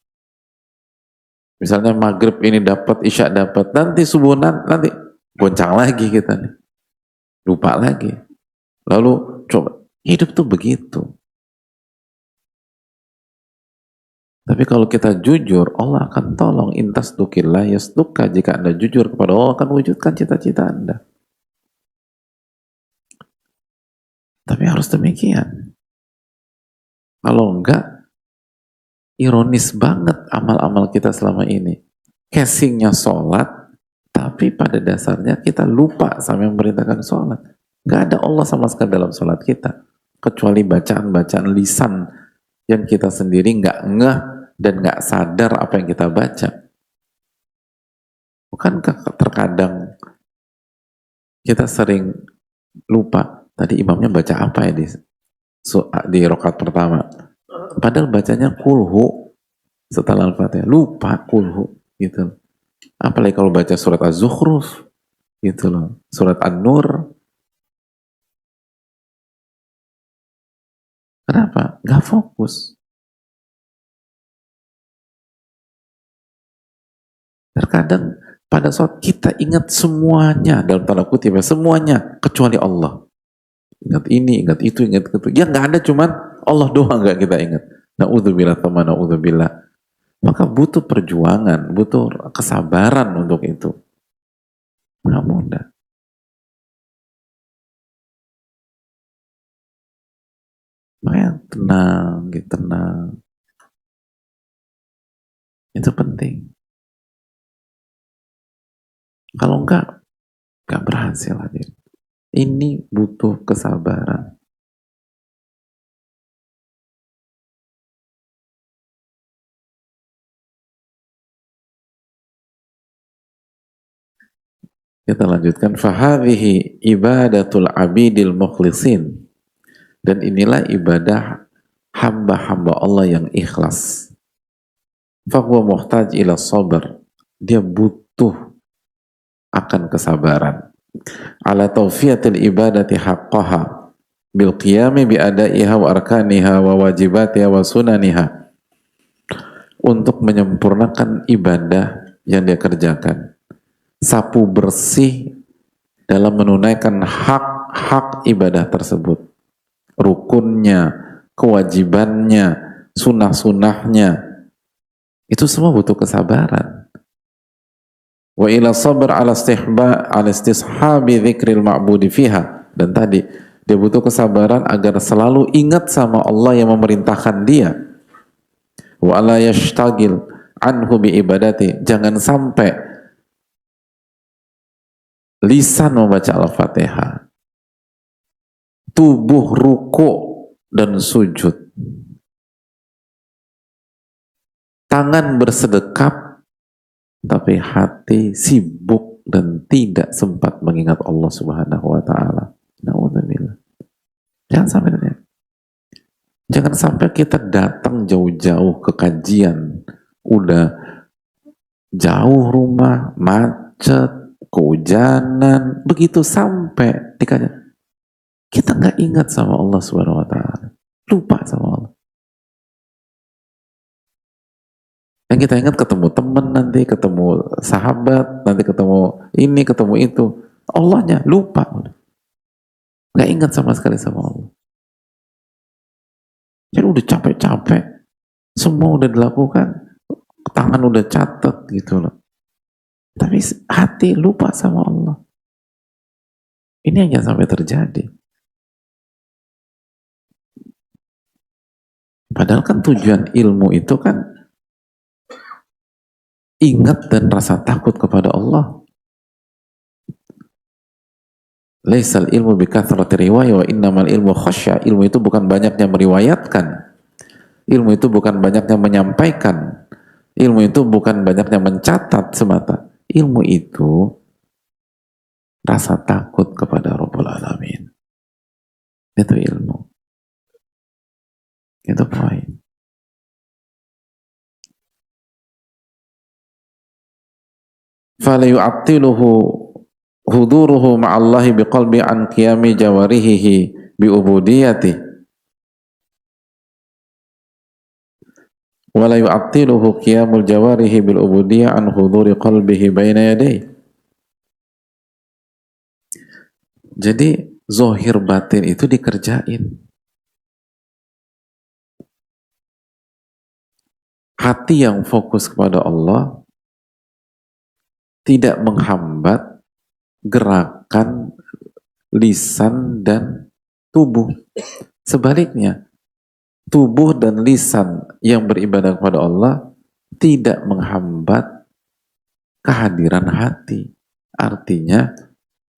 Misalnya maghrib ini dapat, isya dapat, nanti subuh nanti goncang lagi kita nih, lupa lagi. Lalu coba, hidup tuh begitu. Tapi kalau kita jujur, Allah akan tolong. Intas dukillah yasduka. Jika Anda jujur kepada Allah, akan wujudkan cita-cita Anda. Tapi harus demikian. Kalau enggak, ironis banget amal-amal kita selama ini. Casingnya sholat, tapi pada dasarnya kita lupa sama yang memerintahkan sholat. Gak ada Allah sama sekali dalam sholat kita. Kecuali bacaan-bacaan lisan yang kita sendiri nggak ngeh dan nggak sadar apa yang kita baca. Bukankah terkadang kita sering lupa, tadi imamnya baca apa ya di rakaat pertama? Padahal bacanya kulhu setelah Al-Fatihah. Lupa kulhu gitu. Apalagi kalau baca surat Az-Zukhruf gitu loh. Surat An-Nur. Kenapa? Gak fokus. Terkadang pada saat kita ingat semuanya, dalam tanda kutip ya, semuanya kecuali Allah. Ingat ini, ingat itu, ingat itu. Ya nggak ada, cuman Allah doang nggak kita ingat. Na'udzubillah sama na'udzubillah. Maka butuh perjuangan, butuh kesabaran untuk itu. Nggak mudah. Makanya tenang, gitu, tenang. Itu penting. Kalau enggak berhasil hadir. Ini butuh kesabaran. Kita lanjutkan. Fahadhihi ibadatul abidil mukhlisin. Dan inilah ibadah hamba-hamba Allah yang ikhlas. Fahuwa muhtaj ila sabar. Dia butuh akan kesabaran. Ala tawfiyatil ibadati haqqaha bil qiyami bi adaiha wa arkaniha wa wajibatiha wa sunaniha. Untuk menyempurnakan ibadah yang dia kerjakan. Sapu bersih dalam menunaikan hak-hak ibadah tersebut. Rukunnya, kewajibannya, sunnah-sunnahnya. Itu semua butuh kesabaran. Wa ila sabr ala istishabi dzikril ma'budi fiha. Dan tadi dia butuh kesabaran agar selalu ingat sama Allah yang memerintahkan dia. Wa ala yashtagil anhu bi ibadati. Jangan sampai lisan membaca Al-Fatihah, tubuh ruku dan sujud, tangan bersedekap, tapi hati sibuk dan tidak sempat mengingat Allah Subhanahu wa Ta'ala. Na'udzubillah. Jangan sampai terjadi. Jangan sampai kita datang jauh-jauh ke kajian, udah jauh rumah, macet, kehujanan, begitu sampai di kajian, kita nggak ingat sama Allah Subhanahu wa Ta'ala, lupa sama Allah. Yang kita ingat ketemu teman, nanti ketemu sahabat, nanti ketemu ini, ketemu itu. Allahnya lupa. Gak ingat sama sekali sama Allah. Jadi udah capek-capek, semua udah dilakukan, tangan udah catat gitu loh. Tapi hati lupa sama Allah. Ini yang jangan sampai terjadi. Padahal kan tujuan ilmu itu kan ingat dan rasa takut kepada Allah. Laisal ilmu bikathrati riwayah wa innamal ilmu khasyah. Ilmu itu bukan banyaknya meriwayatkan. Ilmu itu bukan banyaknya menyampaikan. Ilmu itu bukan banyaknya mencatat semata. Ilmu itu rasa takut kepada Rabbul Alamin. Itu ilmu. Itu poin. Fala yu'attiluhu huduruhu ma'allahi biqalbi an qiyami jawarihihi bi'ubudiyati wala yu'attiluhu qiyamul jawarihi bil'ubudiyah an huduri qalbihi baina yadayhi. Jadi zohir batin itu dikerjain. Hati yang fokus kepada Allah tidak menghambat gerakan lisan dan tubuh. Sebaliknya, tubuh dan lisan yang beribadah kepada Allah tidak menghambat kehadiran hati. Artinya,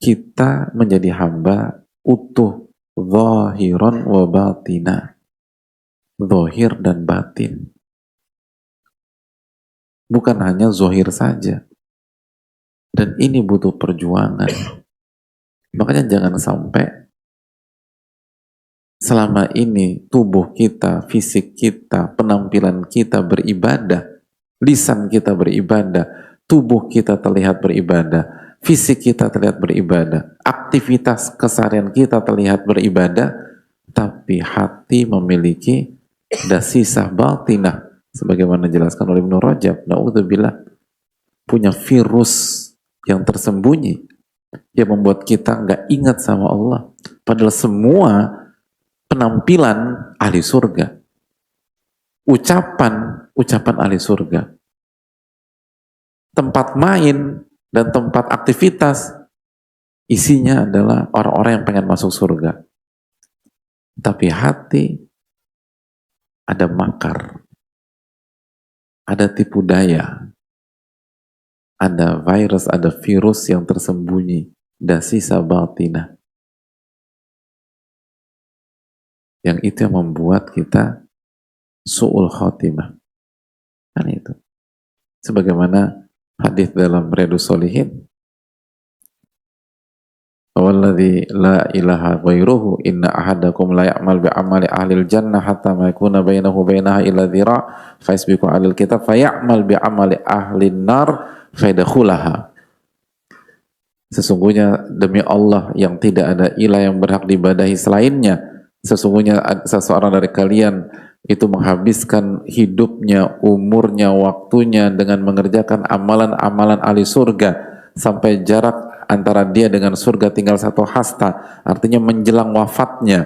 kita menjadi hamba utuh, zahiran wa batina. Zahir dan batin. Bukan hanya zahir saja. Dan ini butuh perjuangan. Makanya jangan sampai selama ini tubuh kita, fisik kita, penampilan kita beribadah, lisan kita beribadah, tubuh kita terlihat beribadah, fisik kita terlihat beribadah, aktivitas keseharian kita terlihat beribadah, tapi hati memiliki dasisah batinah, sebagaimana dijelaskan oleh Ibnu Rajab, na'udzubillah, punya virus yang tersembunyi yang membuat kita nggak ingat sama Allah, padahal semua penampilan ahli surga, ucapan ahli surga, tempat main dan tempat aktivitas isinya adalah orang-orang yang pengen masuk surga. Tapi hati ada makar, ada tipu daya, ada virus, ada virus yang tersembunyi, dasisa batinah. Yang itu yang membuat kita su'ul khotimah. Kan itu. Sebagaimana hadis dalam Riyadhus Shalihin, walladzi la ilaha ghairuhu inna ahadakum la ya'mal bi'amali ahlil jannah hatta ma yakuna bainahu bainaha illa dhira' fa yasbiqu 'alal kitab fa ya'mal bi'amali ahlin nar fayadkhulaha. Sesungguhnya demi Allah yang tidak ada ilah yang berhak diibadahi selainnya, sesungguhnya seseorang dari kalian itu menghabiskan hidupnya, umurnya, waktunya dengan mengerjakan amalan-amalan ahli surga sampai jarak antara dia dengan surga tinggal satu hasta, artinya menjelang wafatnya.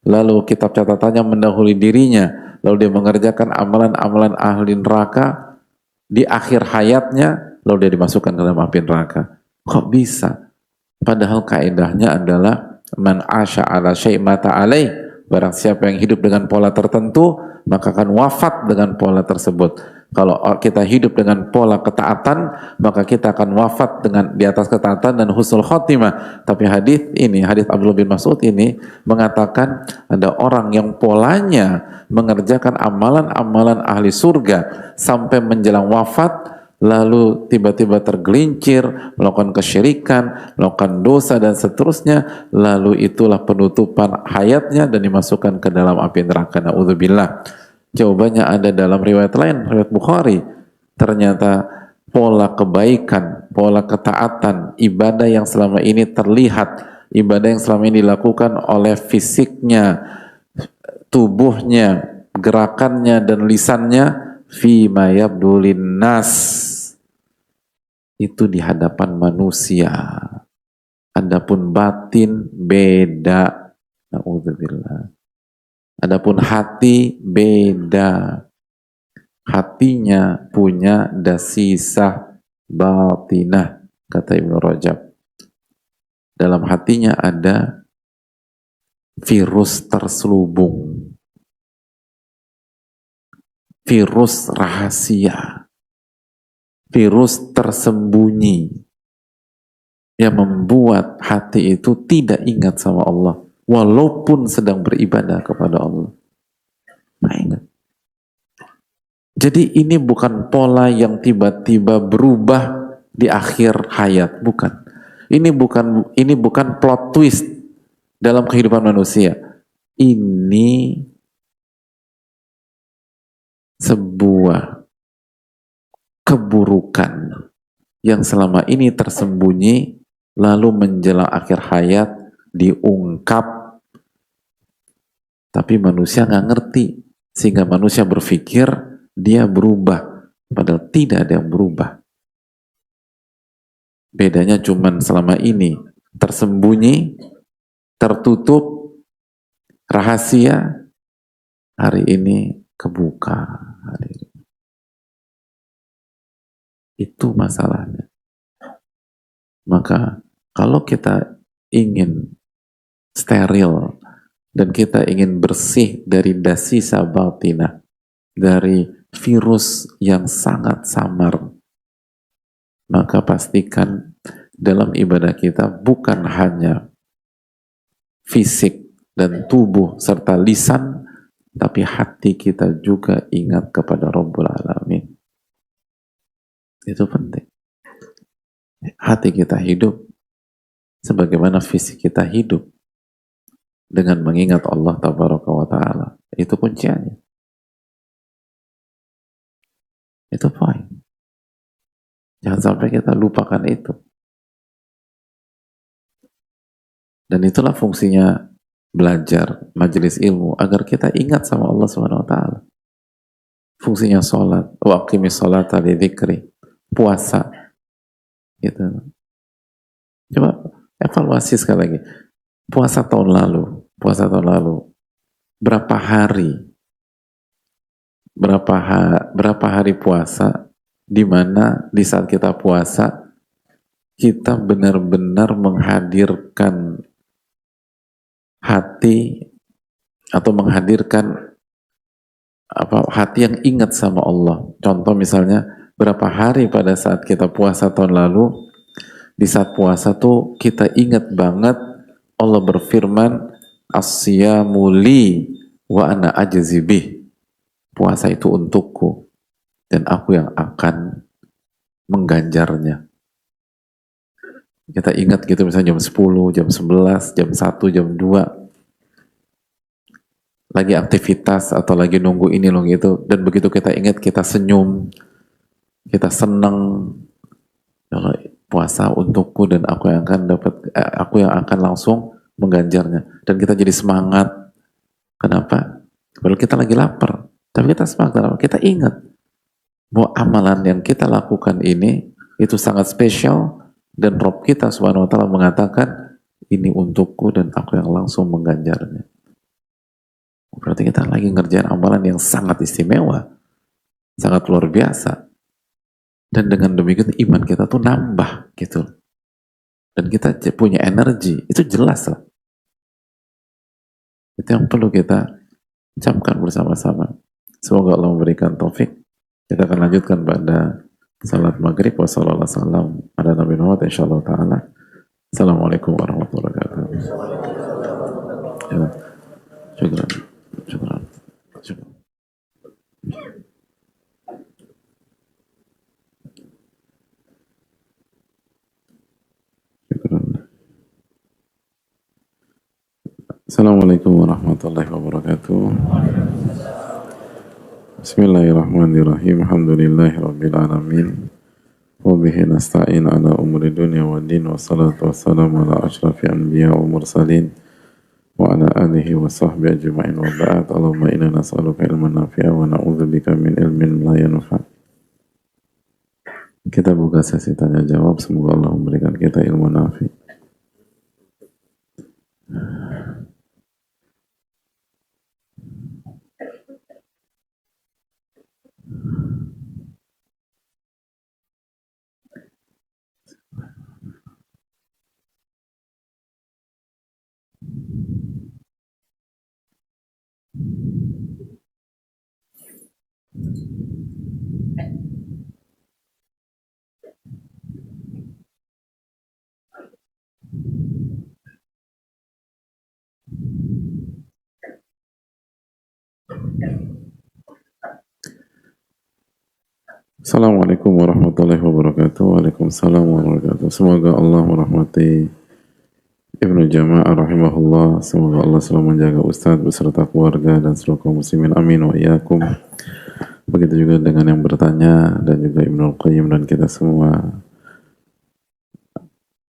Lalu kitab catatannya mendahului dirinya, lalu dia mengerjakan amalan-amalan ahli neraka di akhir hayatnya, lalu dia dimasukkan ke dalam api neraka. Kok bisa? Padahal kaidahnya adalah man asya ala syai' mata alaih. Barang siapa yang hidup dengan pola tertentu, maka akan wafat dengan pola tersebut. Kalau kita hidup dengan pola ketaatan, maka kita akan wafat dengan di atas ketaatan dan husnul khotimah. Tapi hadis ini, hadis Abdullah bin Mas'ud ini mengatakan ada orang yang polanya mengerjakan amalan-amalan ahli surga sampai menjelang wafat, lalu tiba-tiba tergelincir, melakukan kesyirikan, melakukan dosa dan seterusnya, lalu itulah penutupan hayatnya dan dimasukkan ke dalam api neraka. Na'udzubillah. Jawabannya ada dalam riwayat lain, riwayat Bukhari. Ternyata pola kebaikan, pola ketaatan, ibadah yang selama ini terlihat, ibadah yang selama ini dilakukan oleh fisiknya, tubuhnya, gerakannya dan lisannya, fima yabdu linnas, itu di hadapan manusia. Adapun batin beda. Na'udzubillah. Adapun hati beda. Hatinya punya dasisah batinah, kata Ibnu Rajab. Dalam hatinya ada virus terselubung, virus rahasia, virus tersembunyi yang membuat hati itu tidak ingat sama Allah walaupun sedang beribadah kepada Allah. Nah, ingat. Jadi ini bukan pola yang tiba-tiba berubah di akhir hayat, bukan. Ini bukan plot twist dalam kehidupan manusia. Ini sebuah keburukan yang selama ini tersembunyi, lalu menjelang akhir hayat diungkap, tapi manusia nggak ngerti, sehingga manusia berpikir dia berubah, padahal tidak ada yang berubah. Bedanya cuman selama ini tersembunyi, tertutup, rahasia, hari ini kebuka. Hari ini. Itu masalahnya. Maka kalau kita ingin steril dan kita ingin bersih dari dasisa batinah, dari virus yang sangat samar, maka pastikan dalam ibadah kita bukan hanya fisik dan tubuh serta lisan, tapi hati kita juga ingat kepada Rabbul Alamin. Itu penting. Hati kita hidup sebagaimana fisik kita hidup dengan mengingat Allah Tabaraka wa Ta'ala. Itu kunciannya. Itu poin. Jangan sampai kita lupakan itu. Dan itulah fungsinya belajar majelis ilmu, agar kita ingat sama Allah Subhanahu wa Ta'ala. Fungsinya sholat, wa aqimis sholata li dzikri, puasa. Gitu. Coba evaluasi sekali lagi. Puasa tahun lalu, berapa hari puasa di mana di saat kita puasa kita benar-benar menghadirkan hati atau menghadirkan hati yang ingat sama Allah. Contoh misalnya, berapa hari pada saat kita puasa tahun lalu, di saat puasa tuh kita ingat banget Allah berfirman, as-siyamu li wa ana ajzi bih. Puasa itu untukku dan aku yang akan mengganjarnya. Kita ingat gitu misalnya jam 10, jam 11, jam 1, jam 2. Lagi aktivitas atau lagi nunggu ini, nunggu itu. Dan begitu kita ingat, kita senyum, kita senang. Kalau puasa untukku dan aku yang akan langsung mengganjarnya. Dan kita jadi semangat. Kenapa? Kalau kita lagi lapar, tapi kita semangat. Kita ingat bahwa amalan yang kita lakukan ini itu sangat spesial, dan Rabb kita Subhanahu wa Ta'ala mengatakan ini untukku dan aku yang langsung mengganjarnya. Berarti kita lagi ngerjain amalan yang sangat istimewa, sangat luar biasa. Dan dengan demikian iman kita tuh nambah gitu. Dan kita punya energi, itu jelas lah. Itu yang perlu kita camkan bersama-sama. Semoga Allah memberikan taufik. Kita akan lanjutkan pada salat maghrib. Wassalamualaikum warahmatullahi wabarakatuh. Insyaallah ta'ala. Assalamualaikum warahmatullahi wabarakatuh. Ya. Syukran. Syukran. Syukran. Assalamualaikum warahmatullahi wabarakatuh. Bismillahirrahmanirrahim. Alhamdulillahi rabbil alamin. Wa bihi nasta'in ala umuri dunya wa din. Wassalatu wassalamu ala ashrafil anbiya wa mursalin. Wa wa ala alihi wa sahbihi ajma'in wa ba'd. Allahumma inna nas'aluka ilman nafi'a wa na'udzubika min ilmin la yanfa'. Kita buka sesi tanya jawab, semoga Allah memberikan kita ilmu nafi'. Assalamualaikum warahmatullahi wabarakatuh. Waalaikumsalam warahmatullahi wabarakatuh. Semoga Allah merahmati Ibnu Jama'ah rahimahullah. Semoga Allah selalu menjaga Ustadz beserta keluarga dan seluruh kaum muslimin. Amin wa iyyakum. Begitu juga dengan yang bertanya dan juga Ibnu Qayyim dan kita semua.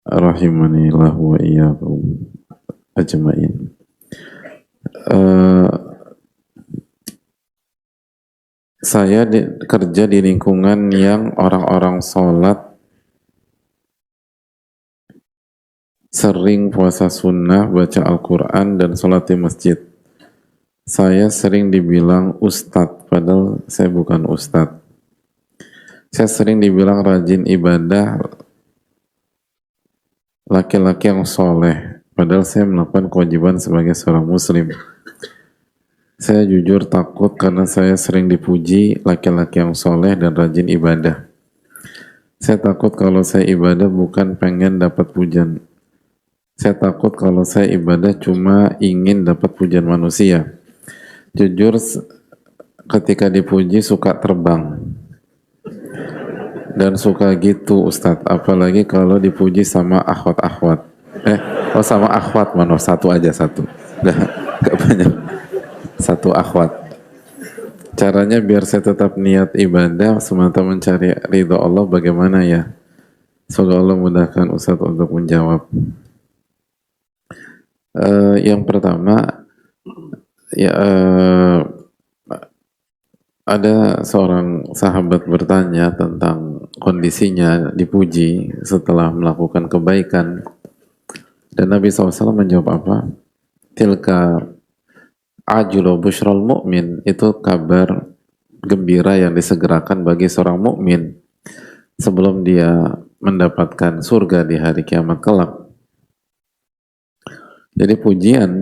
Rahimanillah wa iyyakum ajma'in. Saya kerja di lingkungan yang orang-orang sholat sering puasa sunnah, baca Al-Quran, dan sholat di masjid. Saya sering dibilang ustadz, padahal saya bukan ustadz. Saya sering dibilang rajin ibadah, laki-laki yang soleh, padahal saya melakukan kewajiban sebagai seorang muslim. Saya jujur takut karena saya sering dipuji laki-laki yang soleh dan rajin ibadah. Saya takut kalau saya ibadah bukan pengen dapat pujian. Saya takut kalau saya ibadah cuma ingin dapat pujian manusia. Jujur, ketika dipuji suka terbang. Dan suka gitu Ustadz, apalagi kalau dipuji sama akhwat-akhwat. Sama akhwat, satu aja satu. Gak banyak. Satu akhwat. Caranya biar saya tetap niat ibadah semata mencari ridho Allah bagaimana ya? Semoga Allah mudahkan Ustadz untuk menjawab. Yang pertama, ada seorang sahabat bertanya tentang kondisinya dipuji setelah melakukan kebaikan, dan Nabi SAW menjawab apa? Tilka ajlu busyral mu'min, itu kabar gembira yang disegerakan bagi seorang mukmin sebelum dia mendapatkan surga di hari kiamat kelak. Jadi pujian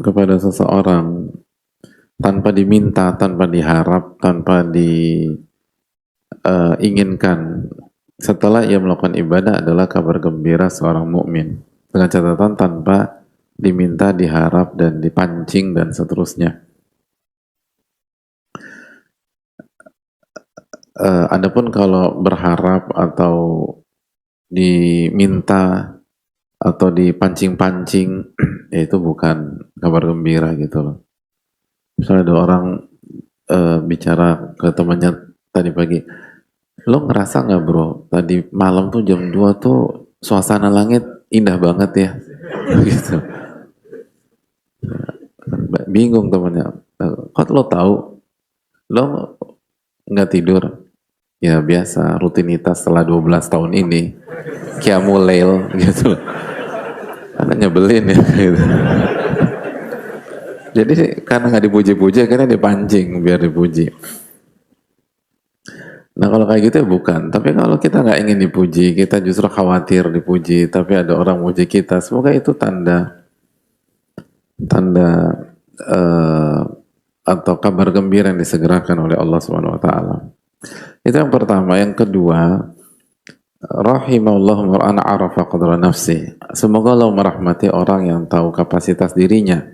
kepada seseorang tanpa diminta, tanpa diharap, tanpa diinginkan setelah ia melakukan ibadah adalah kabar gembira seorang mukmin, dengan catatan tanpa diminta, diharap, dan dipancing, dan seterusnya. Adapun kalau berharap atau diminta atau dipancing-pancing, ya itu bukan kabar gembira gitu loh. Misalnya ada orang bicara ke temannya tadi pagi, lo ngerasa nggak bro, tadi malam tuh jam 2 tuh suasana langit indah banget ya, gitu. Bingung temannya, kok lo tahu? Lo nggak tidur? Ya biasa, rutinitas setelah 12 tahun ini, qiyamul lail gitu. Karena nyebelin ya gitu. Jadi karena nggak dipuji-puji akhirnya dipancing biar dipuji. Nah kalau kayak gitu ya bukan. Tapi kalau kita nggak ingin dipuji, kita justru khawatir dipuji, tapi ada orang muji kita, semoga itu tanda atau kabar gembira yang disegerakan oleh Allah Subhanahu Wa Taala. Itu yang pertama. Yang kedua, rahimallahu mar'an arafa qadra nafsi. Semoga Allah merahmati orang yang tahu kapasitas dirinya.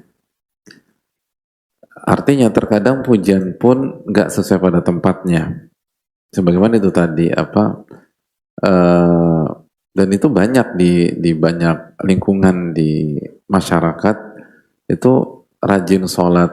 Artinya terkadang pujian pun nggak sesuai pada tempatnya. Sebagaimana itu tadi dan itu banyak di banyak lingkungan di masyarakat itu rajin sholat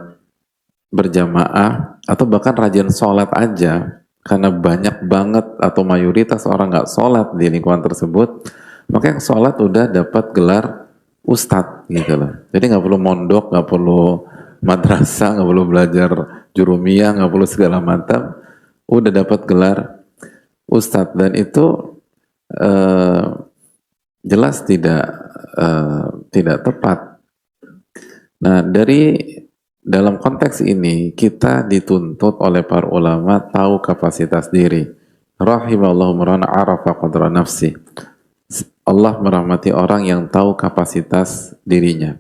berjamaah atau bahkan rajin sholat aja. Karena banyak banget atau mayoritas orang nggak sholat di lingkungan tersebut, maka yang sholat udah dapat gelar ustadz gitu loh. Jadi nggak perlu mondok, nggak perlu madrasah, nggak perlu belajar jurumiyah, nggak perlu segala macam, udah dapat gelar ustadz. Dan itu eh, jelas tidak tepat. Nah, dalam konteks ini kita dituntut oleh para ulama tahu kapasitas diri. Rahimallahu mar'an arafa qadra nafsi. Allah merahmati orang yang tahu kapasitas dirinya,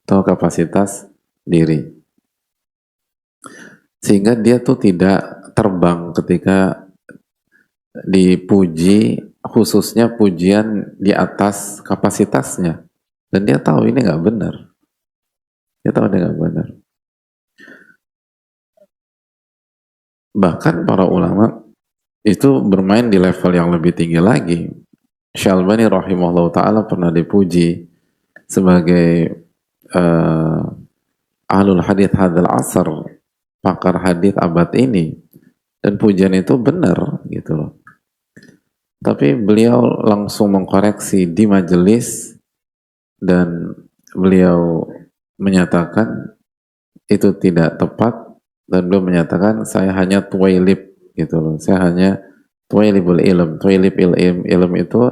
tahu kapasitas diri, sehingga dia tuh tidak terbang ketika dipuji, khususnya pujian di atas kapasitasnya, dan dia tahu ini nggak benar, dia tahu ini nggak benar. Bahkan para ulama itu bermain di level yang lebih tinggi lagi. Syalbani rahimahullah ta'ala pernah dipuji sebagai ahlul hadith hadal asar, pakar hadith abad ini, dan pujian itu benar gitu loh. Tapi beliau langsung mengkoreksi di majelis dan beliau menyatakan itu tidak tepat, dan beliau menyatakan saya hanya tuwailib gitu loh, saya hanya tuwailibul ilm. Ilm itu,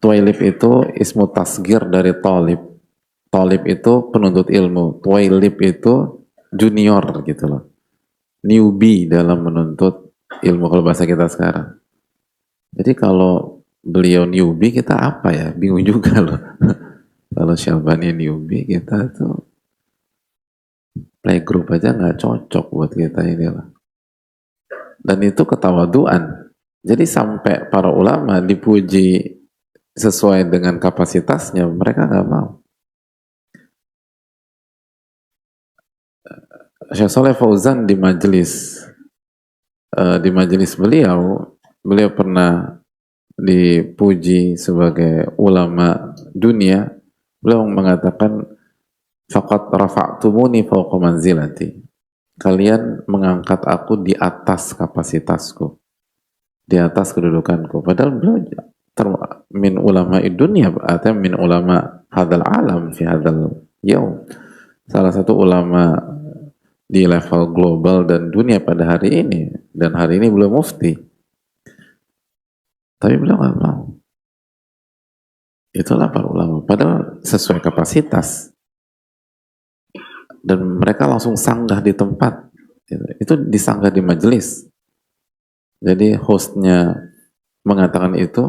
tuwailib itu ismu tasgir dari talib. Talib itu penuntut ilmu, tuwailib itu junior gitu loh, newbie dalam menuntut ilmu kalau bahasa kita sekarang. Jadi kalau beliau newbie, kita apa ya, bingung juga loh. Kalau Syalbani newbie, kita tuh playgroup aja nggak cocok buat kita ini lah. Dan itu ketawaduan. Jadi sampai para ulama dipuji sesuai dengan kapasitasnya, mereka nggak mau. Syekh Shalih Fauzan di majelis beliau pernah dipuji sebagai ulama dunia. Beliau mengatakan, faqad rafa'tumuni fawqa manzilati. Kalian mengangkat aku di atas kapasitasku, di atas kedudukanku. Padahal beliau min ulama dunia, atau min ulama hadal alam fi hadal yaum. Salah satu ulama di level global dan dunia pada hari ini, dan hari ini beliau mufti. Tapi beliau nggak mau. Itulah para ulama, padahal sesuai kapasitas. Dan mereka langsung sanggah di tempat. Itu disanggah di majelis. Jadi hostnya mengatakan itu,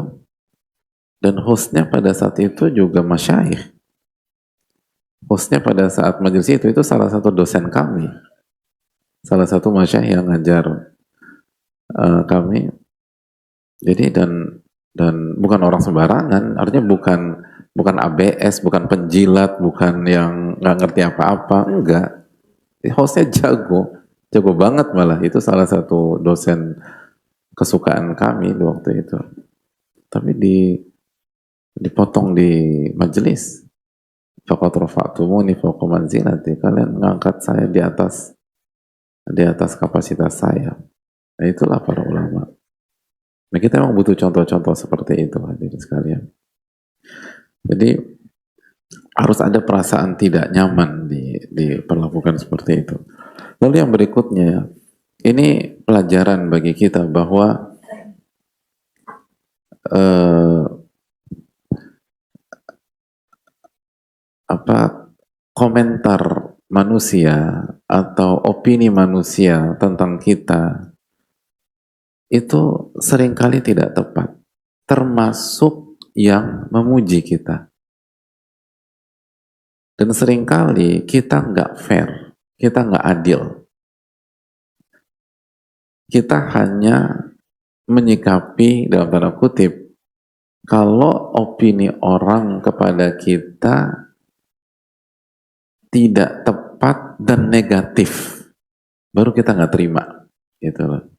dan hostnya pada saat itu juga masyayikh. Hostnya pada saat majelis itu salah satu dosen kami, salah satu masyayikh yang ngajar kami. Jadi dan bukan orang sembarangan, artinya bukan ABS, bukan penjilat, bukan yang nggak ngerti apa-apa, enggak. Hostnya jago banget malah. Itu salah satu dosen kesukaan kami di waktu itu. Tapi dipotong di majelis. Faqad rafa'tumuni fawqa manzilati. Kalian ngangkat saya di atas kapasitas saya. Nah, itulah para ulama. Nah, kita memang butuh contoh-contoh seperti itu, hadirin sekalian. Jadi harus ada perasaan tidak nyaman diperlakukan seperti itu. Lalu yang berikutnya, ini pelajaran bagi kita bahwa komentar manusia atau opini manusia tentang kita itu seringkali tidak tepat, termasuk yang memuji kita. Dan seringkali kita nggak fair, kita nggak adil. Kita hanya menyikapi dalam tanda kutip, kalau opini orang kepada kita tidak tepat dan negatif, baru kita nggak terima, gitu loh.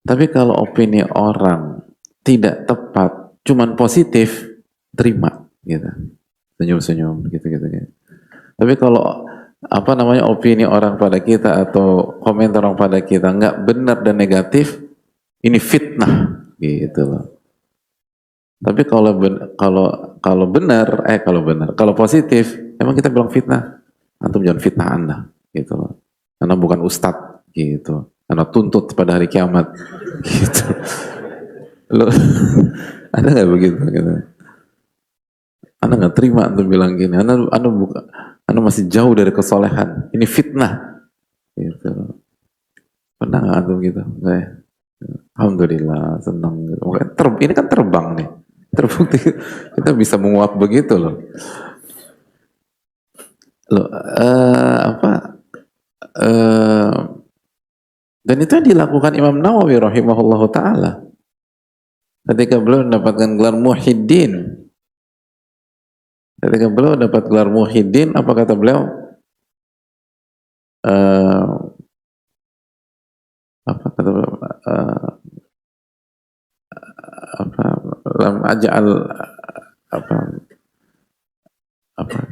Tapi kalau opini orang tidak tepat, cuman positif, terima, gitu. Senyum-senyum, gitu-gitu. Tapi kalau opini orang pada kita atau komentar orang pada kita nggak benar dan negatif, ini fitnah, gitu loh. Tapi kalau positif, emang kita bilang fitnah, antum jangan fitnah Anda, gitu loh. Karena bukan ustadz, gitu. Karena tuntut pada hari kiamat, gitu. Lo, ada nggak begitu? Gitu. Anda nggak terima antum bilang gini, Anda masih jauh dari kesolehan, ini fitnah, gitu. Pernah nggak antum gitu? Nggak ya? Alhamdulillah, senang. Gitu. Ini kan terbang nih. Terbukti kita bisa menguap begitu loh. Loh, dan itu yang dilakukan Imam Nawawi rahimahullahu taala ketika beliau mendapatkan gelar Muhyiddin. Ketika beliau dapat gelar Muhyiddin, apa kata beliau? Apa kata beliau? Lam aj'al apa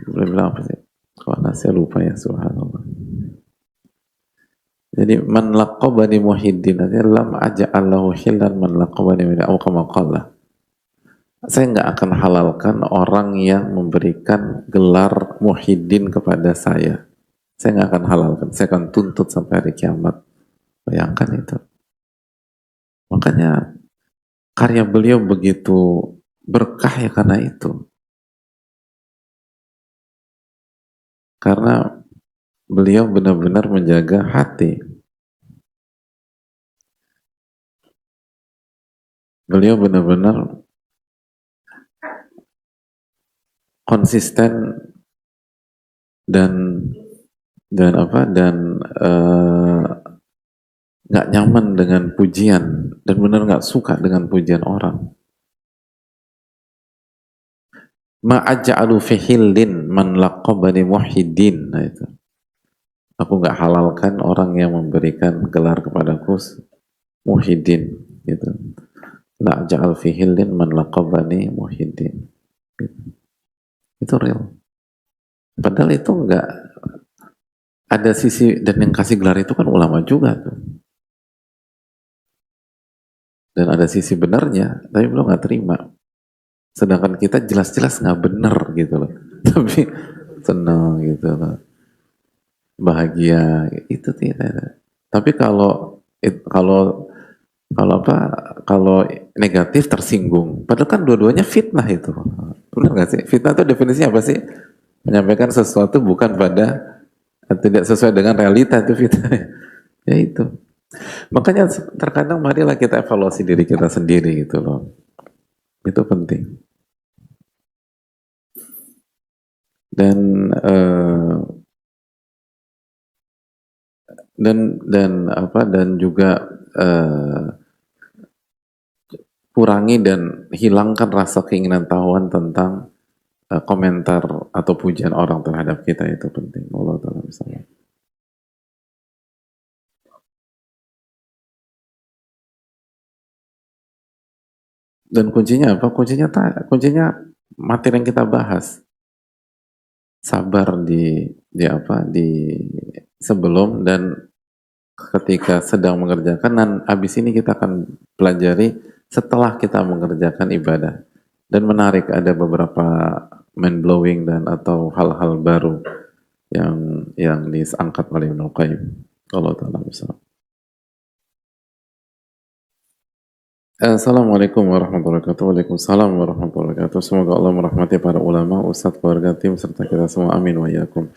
beliau bilang apa sih? Kalau saya lupa ya, subhanallah. Jadi man laqabani Muhyiddin, lam aj'al lahu hillan man laqabani min aw kama qala. Saya nggak akan halalkan orang yang memberikan gelar Muhyiddin kepada saya. Saya nggak akan halalkan. Saya akan tuntut sampai hari kiamat. Bayangkan itu. Makanya karya beliau begitu berkah ya karena itu. Karena beliau benar-benar menjaga hati. Beliau benar-benar konsisten dan nggak nyaman dengan pujian dan benar nggak suka dengan pujian orang. Ma'aja'alu fi hillin man laqabani Muhyiddin. Nah itu. Aku nggak halalkan orang yang memberikan gelar kepadaku Muhyiddin gitu. La ja'al fi hillin man laqabani Muhyiddin. Gitu. Itu real. Padahal itu enggak ada sisi, dan yang kasih gelar itu kan ulama juga tuh. Dan ada sisi benarnya, tapi belum nggak terima. Sedangkan kita jelas-jelas nggak benar gitu loh. Tapi senang gitu loh. Bahagia itu tidak. Tapi kalau negatif tersinggung. Padahal kan dua-duanya fitnah itu. Benar nggak sih? Fitnah itu definisinya apa sih? Menyampaikan sesuatu bukan pada tidak sesuai dengan realita, itu fitnah. Ya itu. Makanya terkadang marilah kita evaluasi diri kita sendiri gitu loh. Itu penting. Dan juga kurangi dan hilangkan rasa keinginan tahuan tentang komentar atau pujian orang terhadap kita, itu penting. Allah Ta'ala misalnya. Dan kuncinya apa? Kuncinya materi yang kita bahas. Sabar di sebelum dan ketika sedang mengerjakan, dan habis ini kita akan pelajari setelah kita mengerjakan ibadah. Dan menarik, ada beberapa mind blowing dan atau hal-hal baru yang diangkat oleh Ibnu Qayyim. Allah Ta'ala misalnya. Assalamualaikum warahmatullahi wabarakatuh. Waalaikumsalam warahmatullahi wabarakatuh. Semoga Allah merahmati para ulama, ustadz, keluarga, tim, serta kita semua. Amin wa yakum.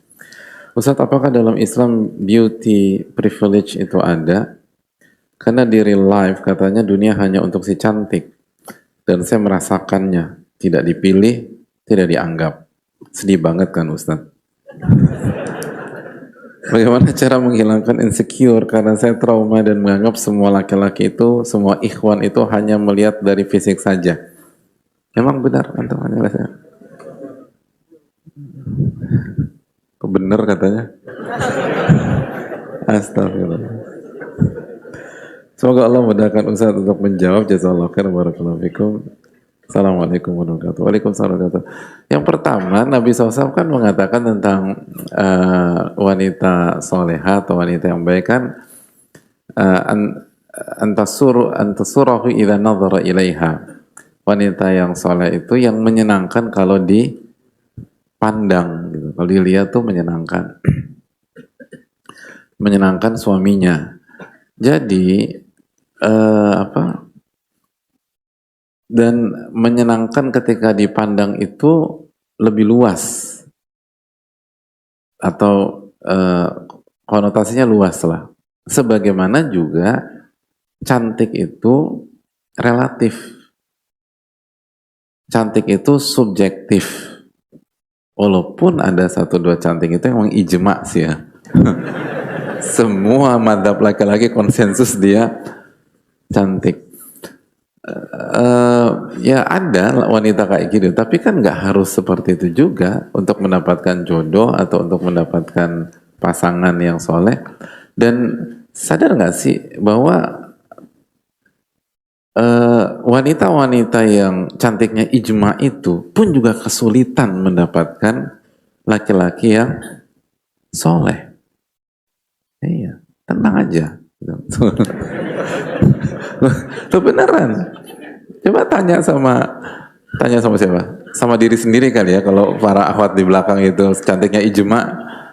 Ustadz, apakah dalam Islam beauty privilege itu ada? Karena di real life katanya dunia hanya untuk si cantik. Dan saya merasakannya. Tidak dipilih, tidak dianggap. Sedih banget kan Ustadz? Bagaimana cara menghilangkan insecure? Karena saya trauma dan menganggap semua laki-laki itu, semua ikhwan itu hanya melihat dari fisik saja. Emang benar? Antum hanya saya. Benar katanya. Astagfirullah. Semoga Allah mudahkan Ustaz untuk menjawab. Jazakallahu khairan, barakallahu fikum. Assalamualaikum warahmatullahi wabarakatuh. Waalaikumsalam warahmatullahi wabarakatuh. Yang pertama, Nabi SAW kan mengatakan tentang wanita soleha atau wanita yang baik kan, antasurahu idza nadhara ilaiha. wanita yang soleh itu yang menyenangkan kalau dipandang gitu. Kalau dilihat tuh menyenangkan. Menyenangkan suaminya. Jadi dan menyenangkan ketika dipandang itu lebih luas atau konotasinya luas lah. Sebagaimana juga cantik itu relatif. Cantik itu subjektif. Walaupun ada satu dua cantik itu emang ijma sih ya. Semua madhab laki-laki konsensus dia cantik. Ya ada wanita kayak gitu, tapi kan nggak harus seperti itu juga untuk mendapatkan jodoh atau untuk mendapatkan pasangan yang soleh. Dan sadar nggak sih bahwa wanita-wanita yang cantiknya ijma itu pun juga kesulitan mendapatkan laki-laki yang soleh. Iya, tenang aja. Tuh beneran. Coba tanya sama siapa? Sama diri sendiri kali ya, kalau para akhwat di belakang itu cantiknya ijma,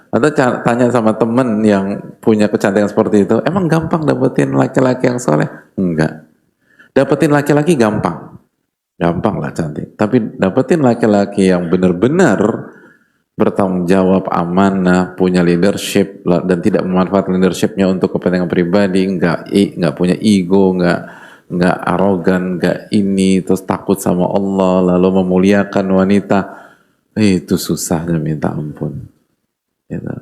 atau tanya sama temen yang punya kecantikan seperti itu, emang gampang dapetin laki-laki yang soleh? Enggak. Dapetin laki-laki gampang. Gampang lah cantik. Tapi dapetin laki-laki yang benar-benar bertanggung jawab, amanah, punya leadership dan tidak memanfaatkan leadershipnya untuk kepentingan pribadi, nggak punya ego, nggak arogan, nggak ini, terus takut sama Allah, lalu memuliakan wanita, itu susahnya minta ampun. Gitu.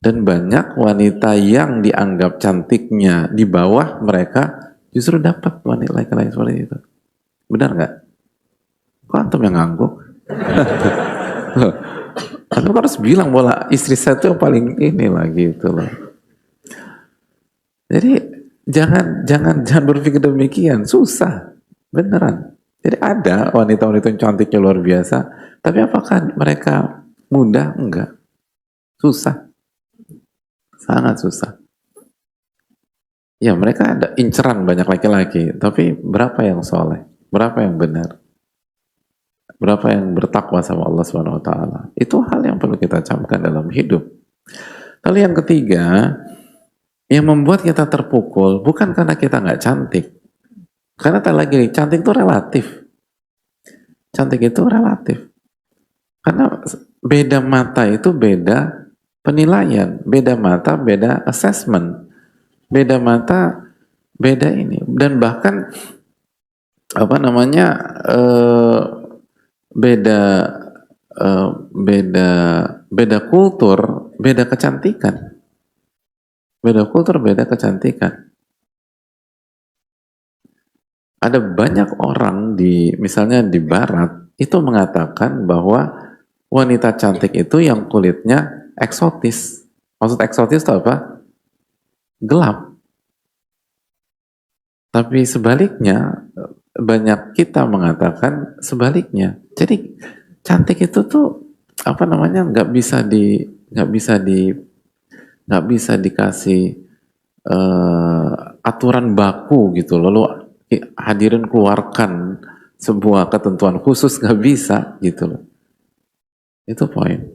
Dan banyak wanita yang dianggap cantiknya di bawah mereka justru dapat wanita laki-laki seperti itu. Benar nggak? Kok antum yang ngangguk? Antum harus bilang bahwa istri saya itu yang paling ini lagi itu loh. Jadi jangan berpikir demikian, susah, beneran. Jadi ada wanita-wanita yang cantiknya luar biasa, tapi apakah mereka mudah? Enggak, susah, sangat susah. Ya mereka ada inceran banyak laki-laki, tapi berapa yang soleh, berapa yang benar, berapa yang bertakwa sama Allah Subhanahu Wa Taala? Itu hal yang perlu kita camkan dalam hidup. Lalu yang ketiga, yang membuat kita terpukul bukan karena kita nggak cantik, karena tak lagi cantik itu relatif. Cantik itu relatif. Karena beda mata itu beda penilaian, beda mata beda assessment, beda mata beda ini, dan bahkan apa namanya beda beda kultur, beda kecantikan. Beda kultur, beda kecantikan. Ada banyak orang misalnya di barat, itu mengatakan bahwa wanita cantik itu yang kulitnya eksotis. Maksud eksotis itu apa? Gelap. Tapi sebaliknya, banyak kita mengatakan sebaliknya. Jadi cantik itu tuh apa namanya nggak bisa dikasih aturan baku gitu, lalu hadirin keluarkan sebuah ketentuan khusus, nggak bisa gitu loh. Itu poin.